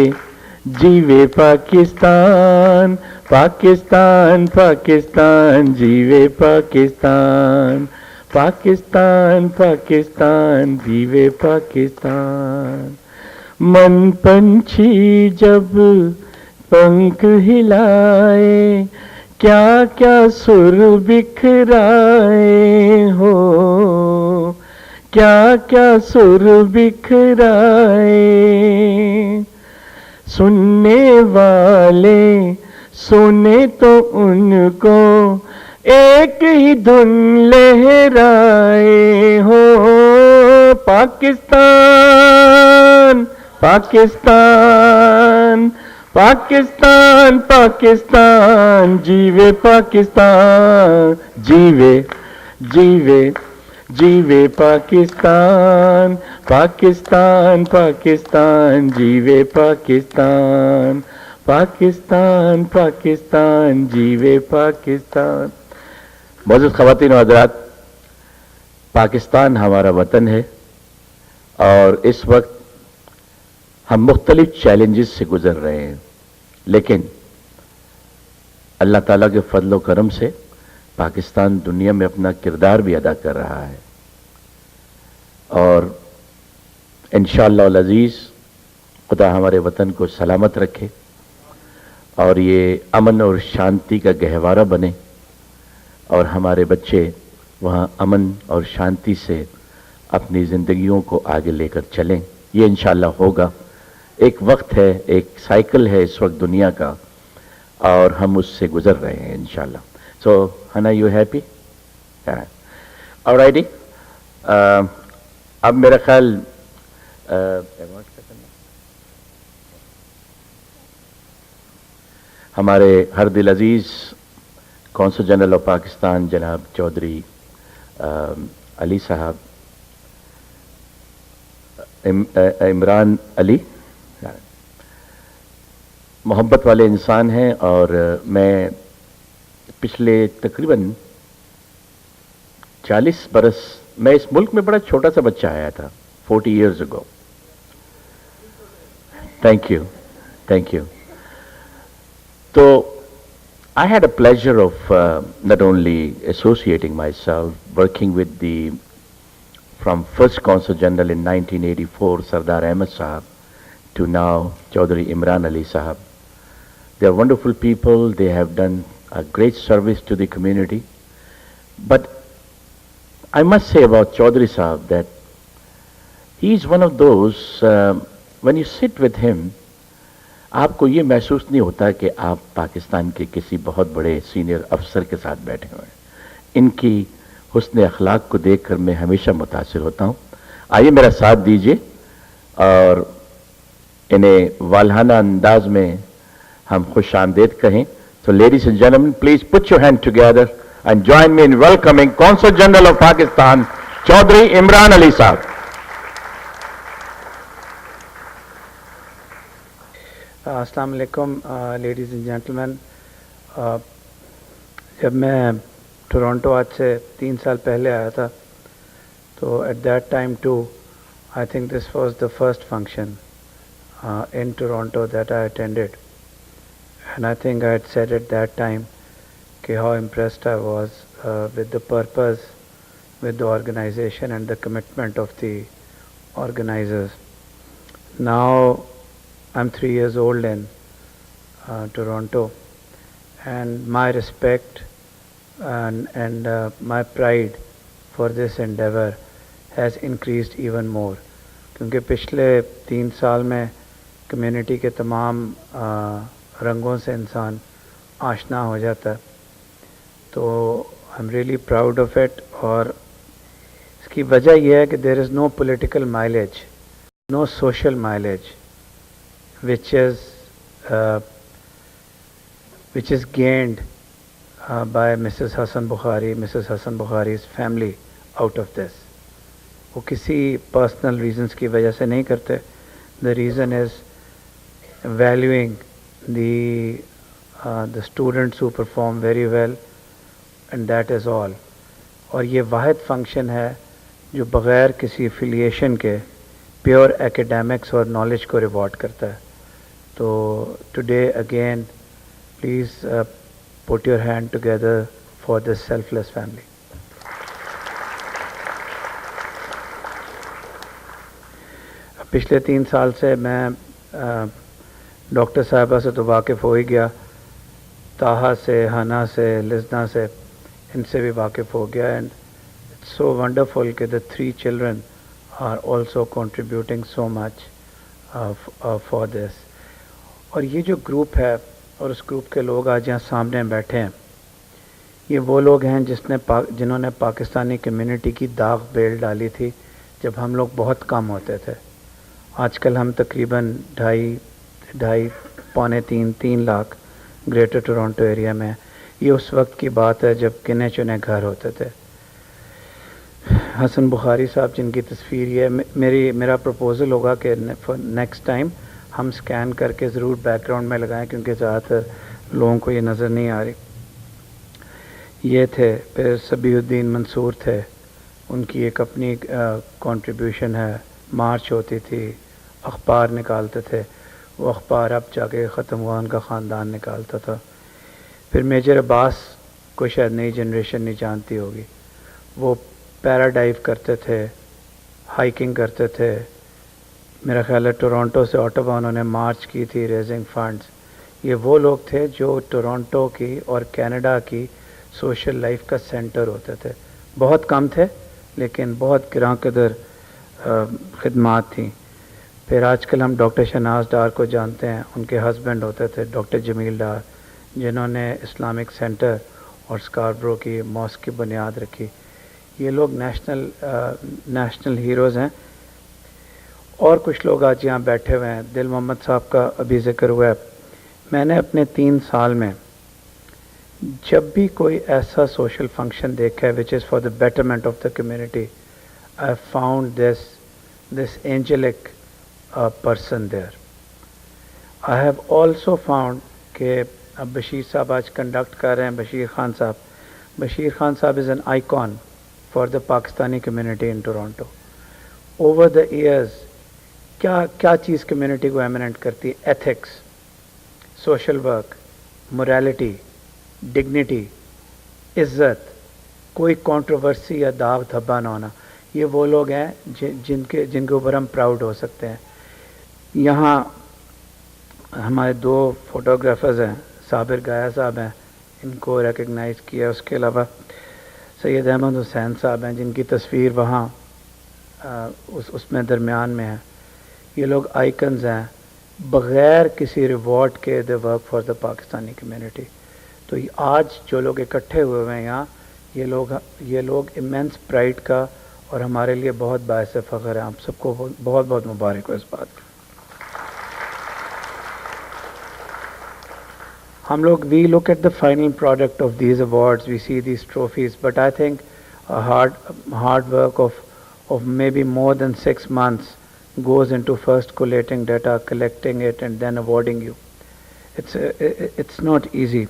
[SPEAKER 1] जीवे पाकिस्तान, पाकिस्तान, पाकिस्तान, जीवे पाकिस्तान, पाकिस्तान, पाकिस्तान, जीवे पाकिस्तान। मन पंछी जब पंख हिलाए, क्या क्या सुर बिखराए हो, क्या क्या सुर बिखराए। सुनने वाले सुने तो उनको एक ही धुन लहराए हो। पाकिस्तान पाकिस्तान पाकिस्तान पाकिस्तान, जीवे पाकिस्तान, जीवे जीवे जीवे पाकिस्तान, पाकिस्तान पाकिस्तान, जीवे पाकिस्तान, पाकिस्तान पाकिस्तान, जीवे पाकिस्तान। मौजूद ख़वातीन व हज़रात, पाकिस्तान हमारा वतन है और इस वक्त हम मुख्तलिफ चैलेंजेस से गुजर रहे हैं, लेकिन अल्लाह ताला के फजल व करम से पाकिस्तान दुनिया में अपना किरदार भी अदा कर रहा है और इंशाअल्लाह अल अज़ीज़ खुदा हमारे वतन को सलामत रखे और ये अमन और शांति का गहवारा बने और हमारे बच्चे वहाँ अमन और शांति से अपनी ज़िंदगियों को आगे लेकर चलें। ये इंशाअल्लाह होगा। एक वक्त है, एक साइकिल है इस वक्त दुनिया का और हम उससे गुजर रहे हैं इंशाअल्लाह। सो हना, यू हैप्पी? ऑलराइटी, अब मेरा ख्याल हमारे हर दिल अजीज कौंसल जनरल ऑफ पाकिस्तान जनाब चौधरी अली साहब, इमरान अली, मोहब्बत वाले इंसान हैं और मैं पिछले तकरीबन 40 बरस, मैं इस मुल्क में बड़ा छोटा सा बच्चा आया था 40 years ago। Thank you, thank you. तो I had a pleasure of not only associating myself, working with from first Consul General in 1984, Sardar Ahmed Sahab, to now Chaudhry Imran Ali Sahab. They are wonderful people. They have done a great service to the community. But I must say about Chaudhry Sahab that he is one of those, when you sit with him, आपको ये महसूस नहीं होता कि आप पाकिस्तान के किसी बहुत बड़े सीनियर अफसर के साथ बैठे हुए हैं। इनकी हुस्न अखलाक को देखकर मैं हमेशा मुतासिर होता हूँ। आइए मेरा साथ दीजिए और इन्हें वालहाना अंदाज में हम खुश आमदीद कहें। तो ladies and gentleman, please put your hand together and join me in welcoming consul general of Pakistan Chaudhry Imran Ali sahab.
[SPEAKER 11] अस्सलाम वालेकुम लेडीज़ एंड जेंटलमैन। जब मैं टोरंटो आज से 3 साल पहले आया था, तो at that time too I think this was the first function in Toronto that I attended, and I think I had said at that time कि how impressed I was with the purpose, with the organisation and the commitment of the organisers. Now I'm 3 years old in Toronto, and my respect and my pride for this endeavor has increased even more, क्योंकि पिछले 3 साल में community के तमाम रंगों से इंसान आशना हो जाता है। तो I am really proud of it, और इसकी वजह यह है कि there is no political mileage, no social mileage which is gained by Mrs. Hassan Bukhari's family out of this. वो किसी personal reasons की वजह से नहीं करते. The reason is valuing the students who perform very well, and that is all. और ये वाहिद function है जो बग़ैर किसी affiliation के प्योर academics और knowledge को रिवॉर्ड करता है। तो today again, please put your hand together for this selfless family. पिछले 3 साल से मैं डॉक्टर साहिबा से तो वाकिफ़ हो ही गया, ताहा से, हना से, लिजना से, इनसे भी वाकिफ़ हो गया, एंड इट्स सो वंडरफुल कि the 3 children are also contributing so much for this. और ये जो ग्रुप है और उस ग्रुप के लोग आज यहाँ सामने बैठे हैं, ये वो लोग हैं जिन्होंने पाकिस्तानी कम्युनिटी की दाग बेल डाली थी जब हम लोग बहुत कम होते थे। आजकल हम तकरीबन ढाई पौने 3 लाख ग्रेटर टोरंटो एरिया में। ये उस वक्त की बात है जब गिने चुने घर होते थे। हसन बुखारी साहब जिनकी तस्वीर ये मेरा प्रपोज़ल होगा कि नेक्स्ट टाइम हम स्कैन करके ज़रूर बैकग्राउंड में लगाएं, क्योंकि ज़्यादातर लोगों को ये नज़र नहीं आ रही। ये थे, फिर सबीउद्दीन मंसूर थे, उनकी एक अपनी कंट्रीब्यूशन है। मार्च होती थी, अखबार निकालते थे, वो अखबार अब जाके ख़त्म हुआ, उनका ख़ानदान निकालता था। फिर मेजर अब्बास को शायद नई जनरेशन नहीं जानती होगी, वो पैराडाइव करते थे, हाइकिंग करते थे। मेरा ख्याल है टोरंटो से ऑटोवा उन्होंने मार्च की थी रेजिंग फंड्स। ये वो लोग थे जो टोरंटो की और कनाडा की सोशल लाइफ का सेंटर होते थे। बहुत कम थे लेकिन बहुत गिरां कदर खिदमात थी। फिर आजकल हम डॉक्टर शहनाज डार को जानते हैं, उनके हस्बैंड होते थे डॉक्टर जमील डार, जिन्होंने इस्लामिक सेंटर और स्कारब्रो की मॉस्क की बुनियाद रखी। ये लोग नेशनल हीरोज़ हैं। और कुछ लोग आज यहाँ बैठे हुए हैं, दिल मोहम्मद साहब का अभी ज़िक्र हुआ है। मैंने अपने 3 साल में जब भी कोई ऐसा सोशल फंक्शन देखा है which is for the betterment of the community, I have found this angelic person there. I have also found कि अब बशीर साहब आज कंडक्ट कर रहे हैं, बशीर खान साहब is an icon for the Pakistani community in Toronto. Over the years क्या चीज़ community को एमिनेंट करती है? Ethics, social work, morality, dignity, इज़्ज़त, कोई कंट्रोवर्सी या दाग धब्बा ना होना। ये वो लोग हैं जिनके ऊपर हम प्राउड हो सकते हैं। यहाँ हमारे 2 फोटोग्राफर्स हैं, साबिर गाया साहब हैं, इनको रिकग्नाइज़ किया। उसके अलावा सैयद अहमद हुसैन साहब हैं, जिनकी तस्वीर वहाँ उसमें दरमियान में है। ये लोग आइकन्स हैं, बग़ैर किसी रिवॉर्ड के they work for the Pakistani community. तो आज जो लोग इकट्ठे हुए हैं यहाँ, ये लोग इमेंस प्राइड का और हमारे लिए बहुत बायस फ़ख्र है। आप सबको बहुत बहुत मुबारक हो इस बात पर। हम लोग we look at the final product of these awards, we see these trophies, but I think a hard work of maybe more than 6 months goes into first collating data, collecting it, and then awarding you. It's not easy.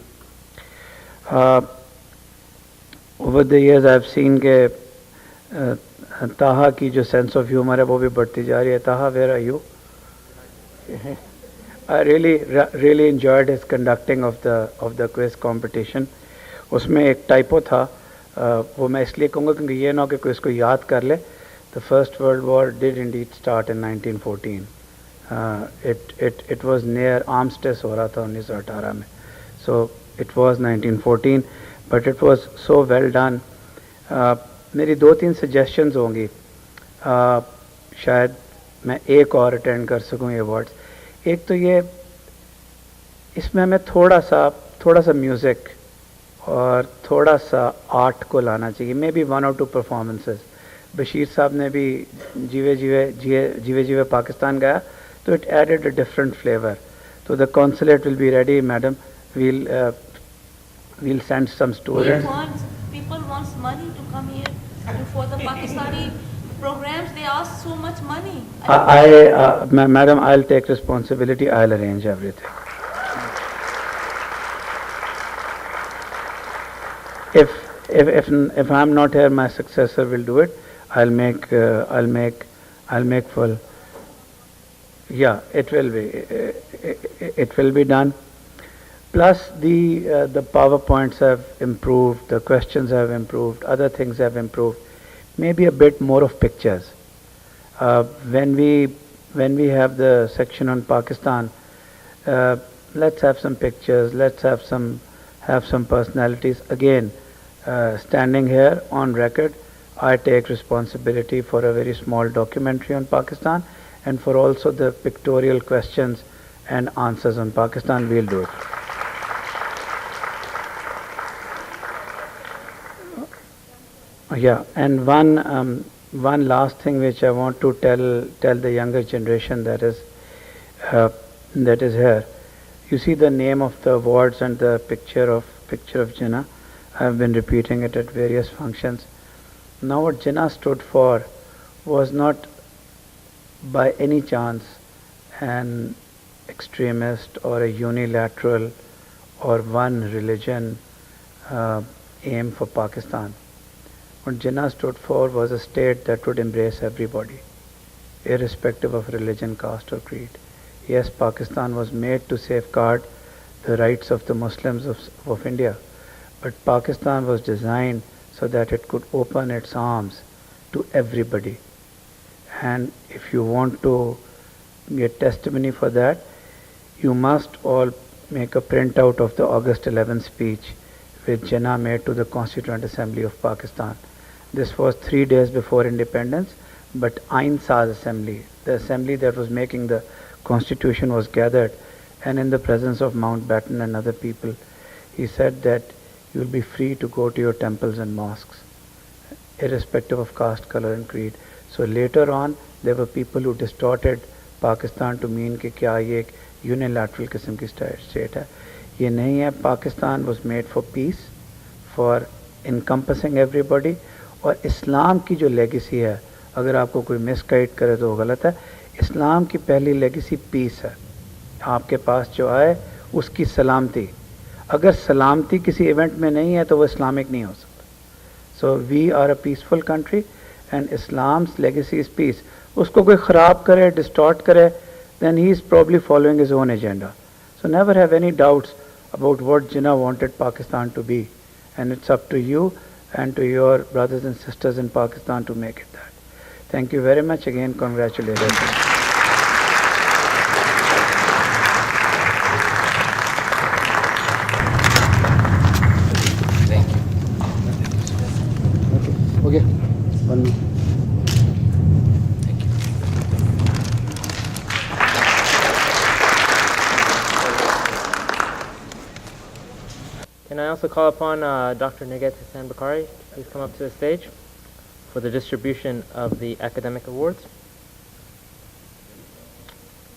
[SPEAKER 11] Over the years I've seen के ताहा की जो sense of humour है वो भी बढ़ती जा रही है। ताहा, where are you? I really enjoyed his conducting of the quiz competition. उसमें एक टाइपो था, वो मैं इसलिए कहूँगा क्योंकि ये ना हो कि कोई इसको याद कर ले। The First World War did indeed start in 1914. It was near armistice हो रहा था 1918 में, so it was 1914, but it was so well done. मेरी 2-3 सजेशंस होंगी, शायद मैं एक और अटेंड कर सकूँ ये अवार्ड्स। एक तो ये, इसमें हमें थोड़ा सा म्यूज़िक और थोड़ा सा आर्ट को लाना चाहिए। Maybe 1 or 2 performances. Bashir sahab ने भी जीवे जीवे पाकिस्तान गाया, तो it added a different flavour. तो the consulate will be ready, madam, we'll send some students.
[SPEAKER 3] People wants money to come here and for the Pakistani programs. They ask so much money.
[SPEAKER 11] Madam, I'll take responsibility. I'll arrange everything. If I'm not here, my successor will do it. I'll make full. Yeah, it will be done. Plus the PowerPoints have improved, the questions have improved, other things have improved. Maybe a bit more of pictures. When we have the section on Pakistan, let's have some pictures. Let's have some personalities. Again, standing here on record, I take responsibility for a very small documentary on Pakistan, and for also the pictorial questions and answers on Pakistan. We'll do it. Yeah, and one last thing which I want to tell the younger generation uh, that is here. You see the name of the awards and the picture of Jinnah. I have been repeating it at various functions. Now, what Jinnah stood for was not by any chance an extremist or a unilateral or one religion aim for Pakistan. What Jinnah stood for was a state that would embrace everybody, irrespective of religion, caste, or creed. Yes, Pakistan was made to safeguard the rights of the Muslims of India, but Pakistan was designed so that it could open its arms to everybody. And if you want to get testimony for that, you must all make a printout of the August 11th speech which Jinnah made to the Constituent Assembly of Pakistan. This was 3 days before independence, but Ain Saz Assembly, the assembly that was making the constitution, was gathered, and in the presence of Mountbatten and other people, he said that you will be free to go to your temples and mosques, irrespective of caste, color and creed. So later on, there were people who distorted Pakistan to mean कि क्या ये एक unilateral किस्म की state है. ये नहीं है. Pakistan was made for peace, for encompassing everybody. और इस्लाम की जो लेगेसी है, अगर आपको कोई मिसगाइड करे तो वो गलत है. इस्लाम की पहली लेगेसी पीस है. आपके पास जो आए उसकी सलामती. अगर सलामती किसी इवेंट में नहीं है तो वो इस्लामिक नहीं हो सकता. So we are a peaceful country and Islam's legacy is peace. उसको कोई ख़राब करे, डिस्टॉर्ट करे, then he is probably following his own agenda. So never have any doubts about what Jinnah wanted Pakistan to be, and it's up to you and to your brothers and sisters in Pakistan to make it that. Thank you very much again. Congratulations.
[SPEAKER 8] Thank you.
[SPEAKER 11] Okay. 1 minute.
[SPEAKER 4] Can I also call upon Dr. Nighat Hassan Bukhari to please come up to the stage for the distribution of the academic awards.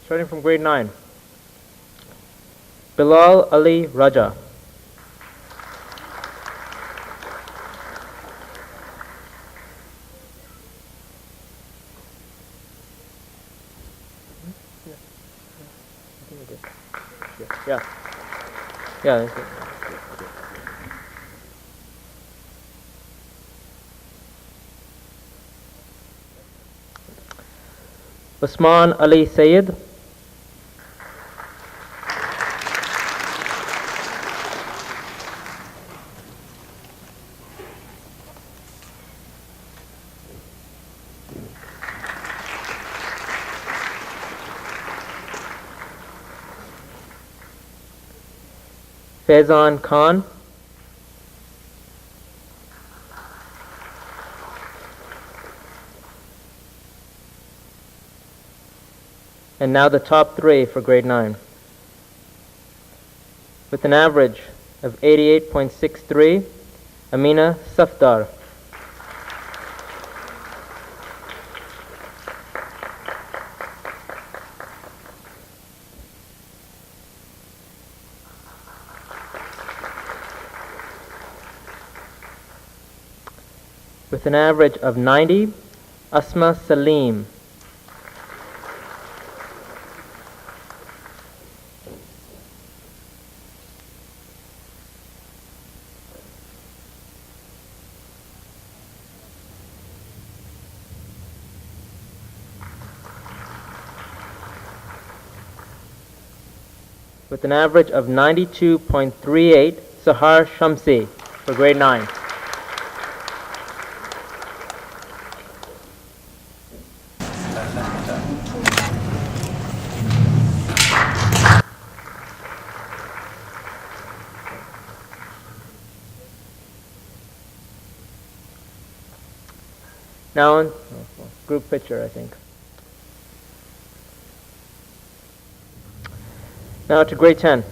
[SPEAKER 4] Starting from grade 9. Bilal Ali Raja. Yeah. Yeah, that's it. Usman Ali Sayyid. Faizan Khan. And now the top 3 for grade 9. With an average of 88.63, Amina Safdar. With an average of 90, Asma Salim. With an average of 92.38, Sahar Shamsi for grade 9. Now on group picture, I think. Now to grade 10.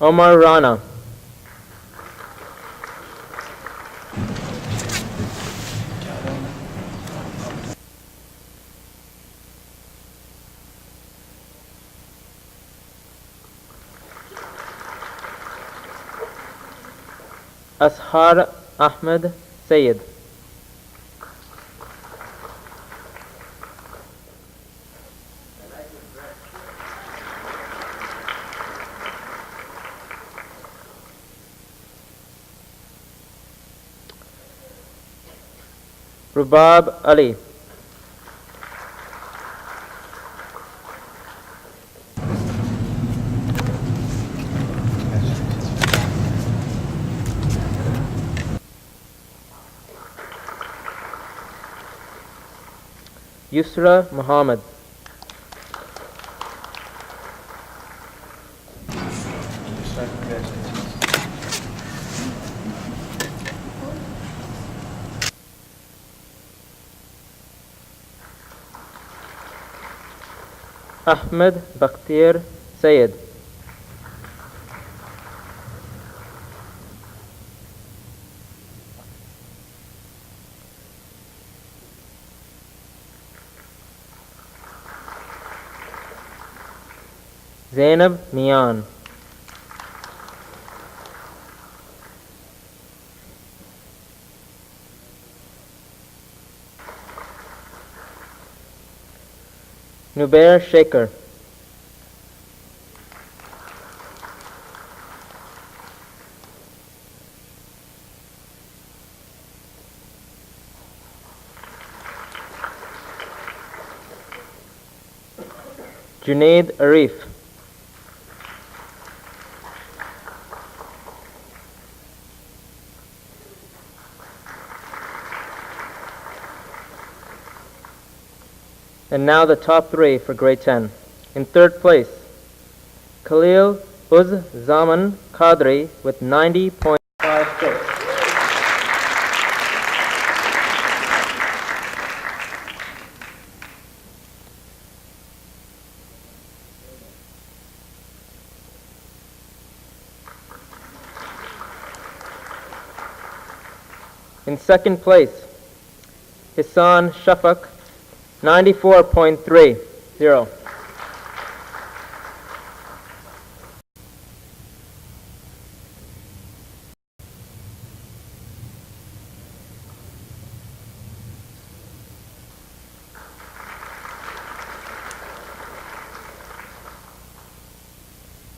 [SPEAKER 4] Omar Rana. Ashar Ahmed Sayed. Rubab Ali. Yusra Muhammad. Ahmed Bakhtir Sayed. Zainab Mian. Nubair Shaker. Junaid Arif. And now the top three for grade 10. In third place, Khalil Uz Zaman Qadri with 90.56. In second place, Hassan Shafaq, 94.30.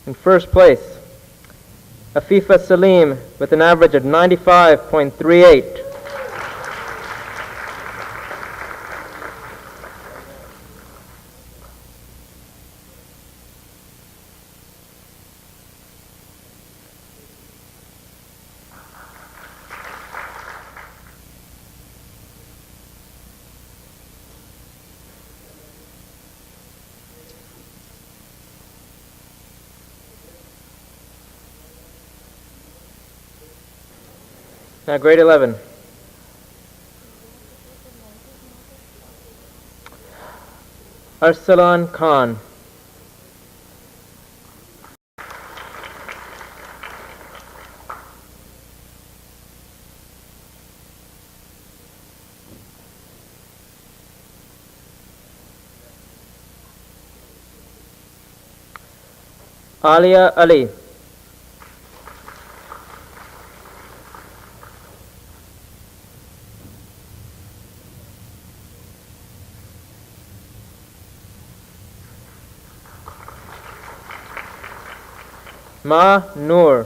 [SPEAKER 4] In first place, Afifa Salim with an average of 95.38. Now grade 11. Arsalan Khan. Alia Ali. Ma Noor.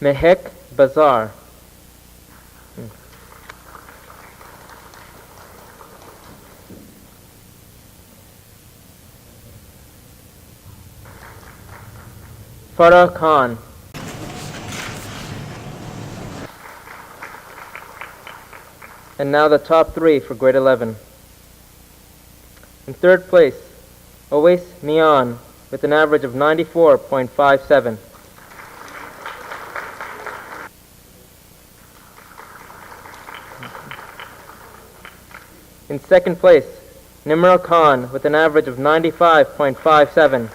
[SPEAKER 4] Mehek Bazar. Farah Khan. And now the top three for grade 11. In third place, Owais Mian with an average of 94.57. In second place, Nimra Khan with an average of 95.57.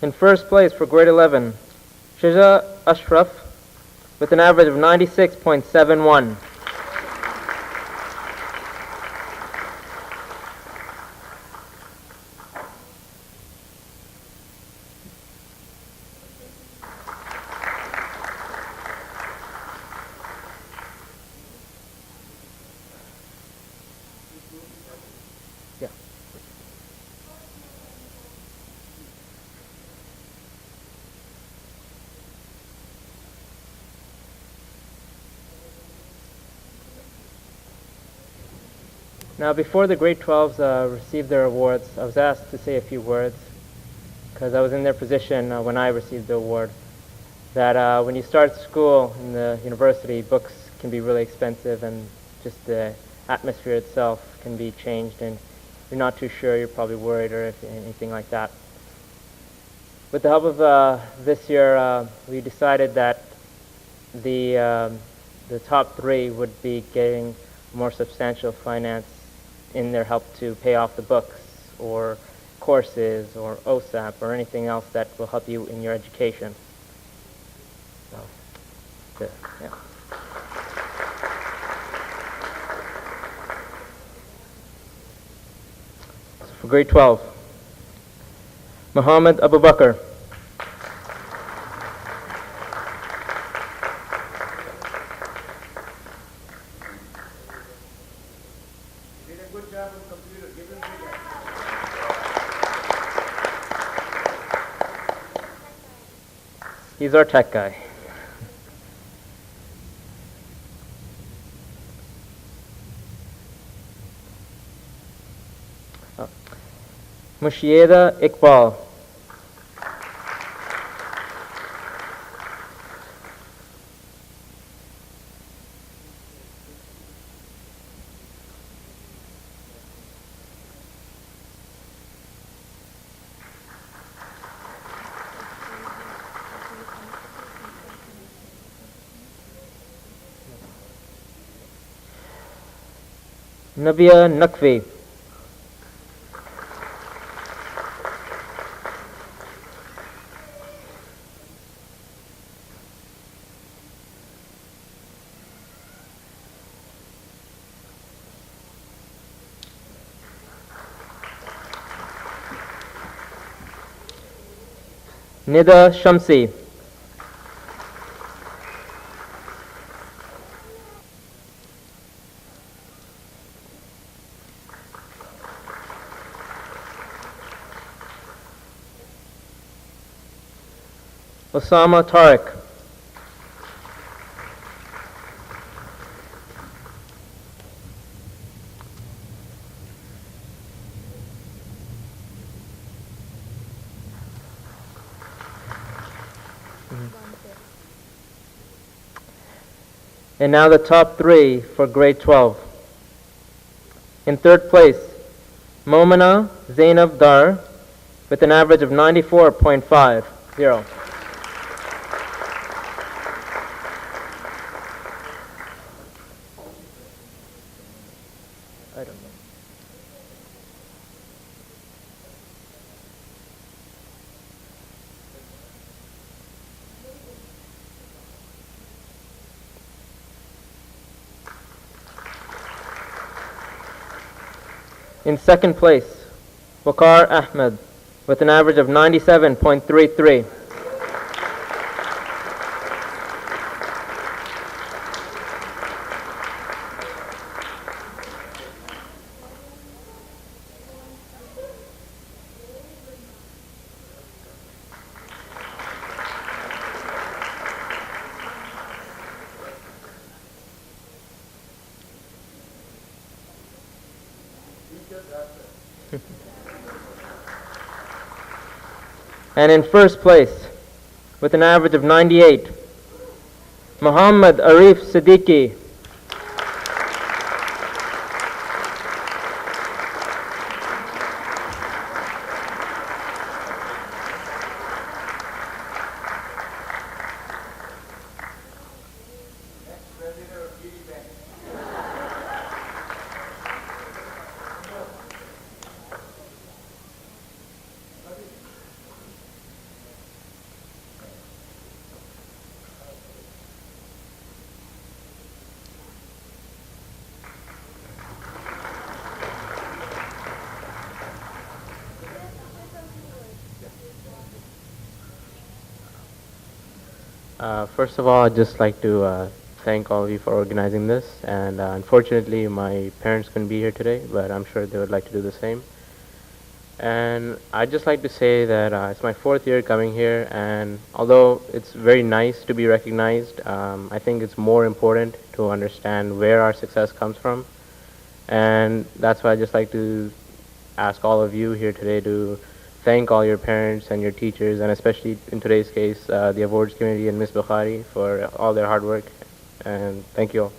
[SPEAKER 4] In first place for grade 11, Shiza Ashraf with an average of 96.71. Now, before the grade 12s received their awards, I was asked to say a few words because I was in their position when I received the award. That when you start school in the university, books can be really expensive and just the atmosphere itself can be changed, and you're not too sure, you're probably worried or if anything like that. With the help of this year, we decided that the top three would be getting more substantial finance in their help to pay off the books or courses or OSAP or anything else that will help you in your education. So, yeah. So for grade 12, Muhammad Abu Bakr. He's our tech guy. Mushieda Iqbal. Nabia Naqvi. Nida Shamsi. Osama Tariq. And now the top three for grade 12. In third place, Momina Zainab Dar with an average of 94.50. I don't know. In second place, Waqar Ahmed with an average of 97.33. And in first place, with an average of 98, Muhammad Arif Siddiqui. First of all, I'd just like to thank all of you for organizing this, and unfortunately my parents couldn't be here today, but I'm sure they would like to do the same. And I'd just like to say that it's my 4th year coming here, and although it's very nice to be recognized, I think it's more important to understand where our success comes from. And that's why I'd just like to ask all of you here today to thank all your parents and your teachers, and especially in today's case, the awards committee and Ms. Bukhari for all their hard work. And thank you all.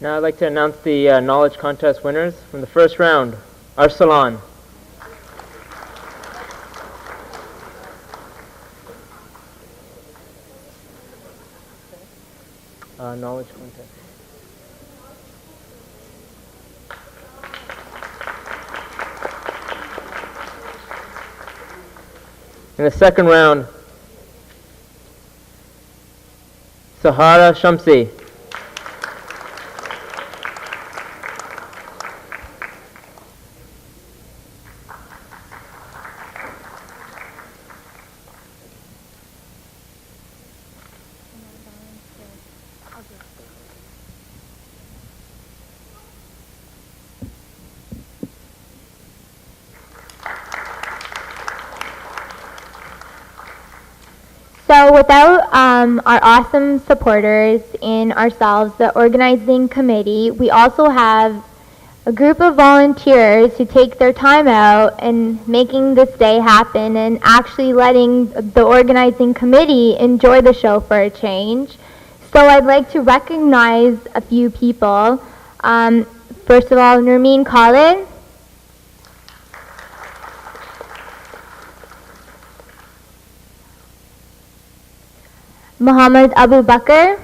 [SPEAKER 4] Now I'd like to announce the knowledge contest winners from the first round. Arsalan. Knowledge contest. In the second round, Sahara Shamsi.
[SPEAKER 7] So without our awesome supporters and ourselves, the organizing committee, we also have a group of volunteers who take their time out and making this day happen and actually letting the organizing committee enjoy the show for a change. So I'd like to recognize a few people. First of all, Nurmeen Khalid. Muhammad Abu Bakr.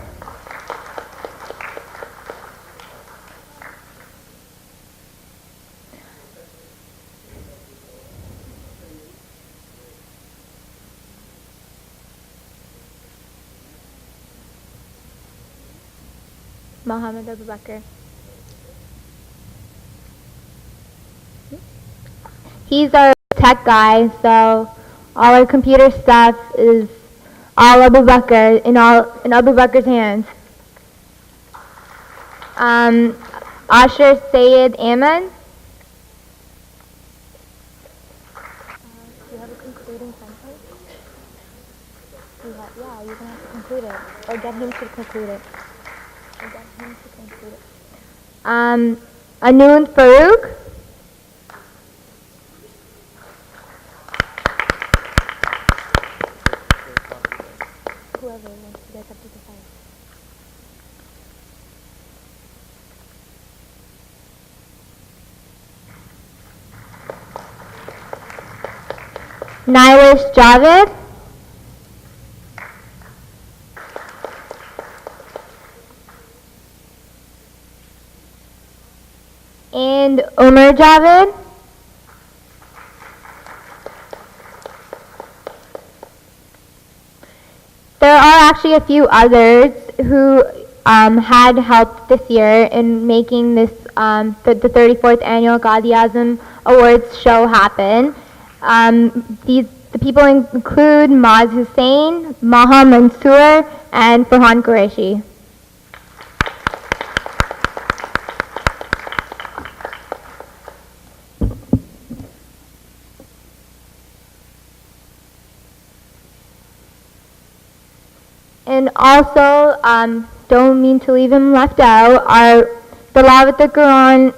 [SPEAKER 7] Muhammad Abu Bakr. He's our tech guy, so all our computer stuff is all Abu Bakr, in Abu Bakr's hands. Asher Sayed Ahmed. Do you have a concluding sentence? Yeah, you're going to have to conclude it. Or get him to conclude it. Anoon Farouk. Whoever wants, you guys have to decide. Nailish Javed. And Umar Javed. There are actually a few others who had helped this year in making this the 34th annual Ghazi Azam Awards show happen. The people include Maz Hussain, Maha Mansoor, and Farhan Qureshi. And also, don't mean to leave him left out, are Tilawat al-Quran,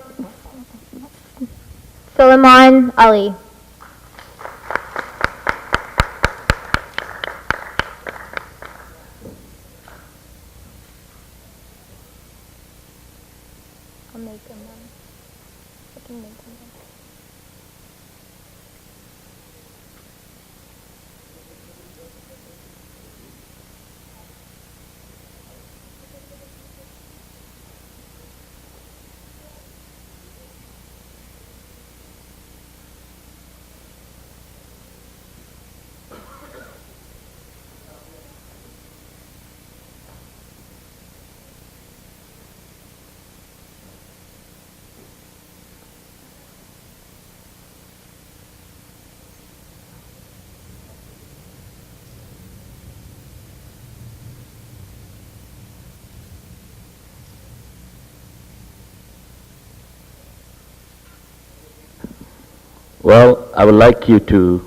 [SPEAKER 7] Suleiman Ali. I'll make them. I can make them.
[SPEAKER 1] Well, I would like you to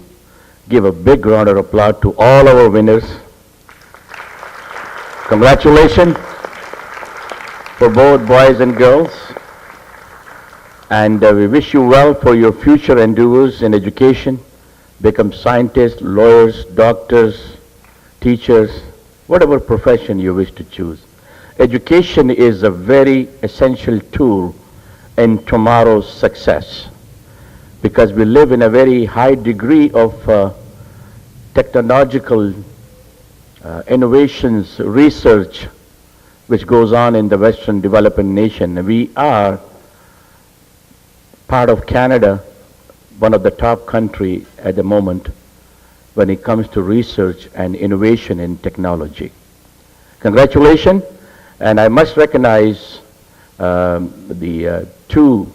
[SPEAKER 1] give a big round of applause to all our winners. Congratulations for both boys and girls. And we wish you well for your future endeavors in education. Become scientists, lawyers, doctors, teachers, whatever profession you wish to choose. Education is a very essential tool in tomorrow's success, because we live in a very high degree of technological innovations, research, which goes on in the Western developing nation. We are part of Canada, one of the top country at the moment when it comes to research and innovation in technology. Congratulations, and I must recognize the two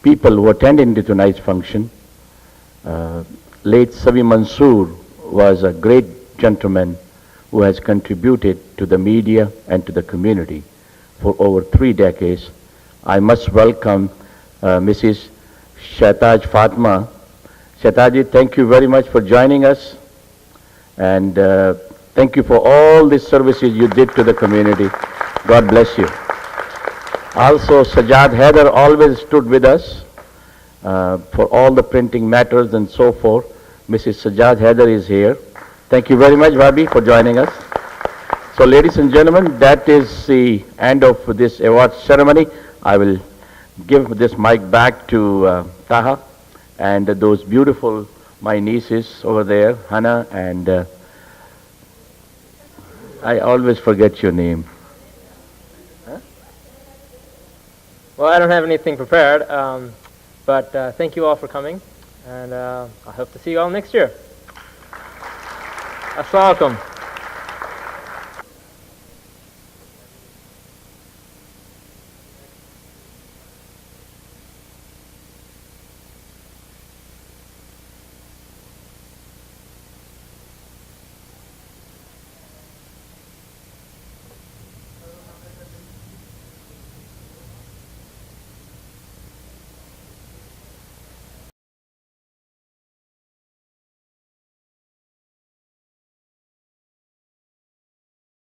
[SPEAKER 1] people who attended tonight's function. Late Savi Mansoor was a great gentleman who has contributed to the media and to the community for over 3 decades. I must welcome Mrs. Shahtaj Fatma. Shahtaji, thank you very much for joining us, and thank you for all the services you did to the community. God bless you. Also, Sajjad Haider always stood with us for all the printing matters and so forth. Mrs. Sajjad Haider is here. Thank you very much, Bhabhi, for joining us. So, ladies and gentlemen, that is the end of this award ceremony. I will give this mic back to Taha and those beautiful, my nieces over there, Hannah, and I always forget your name.
[SPEAKER 4] Huh? Well, I don't have anything prepared, but thank you all for coming, and I hope to see you all next year. Assalamu alaikum.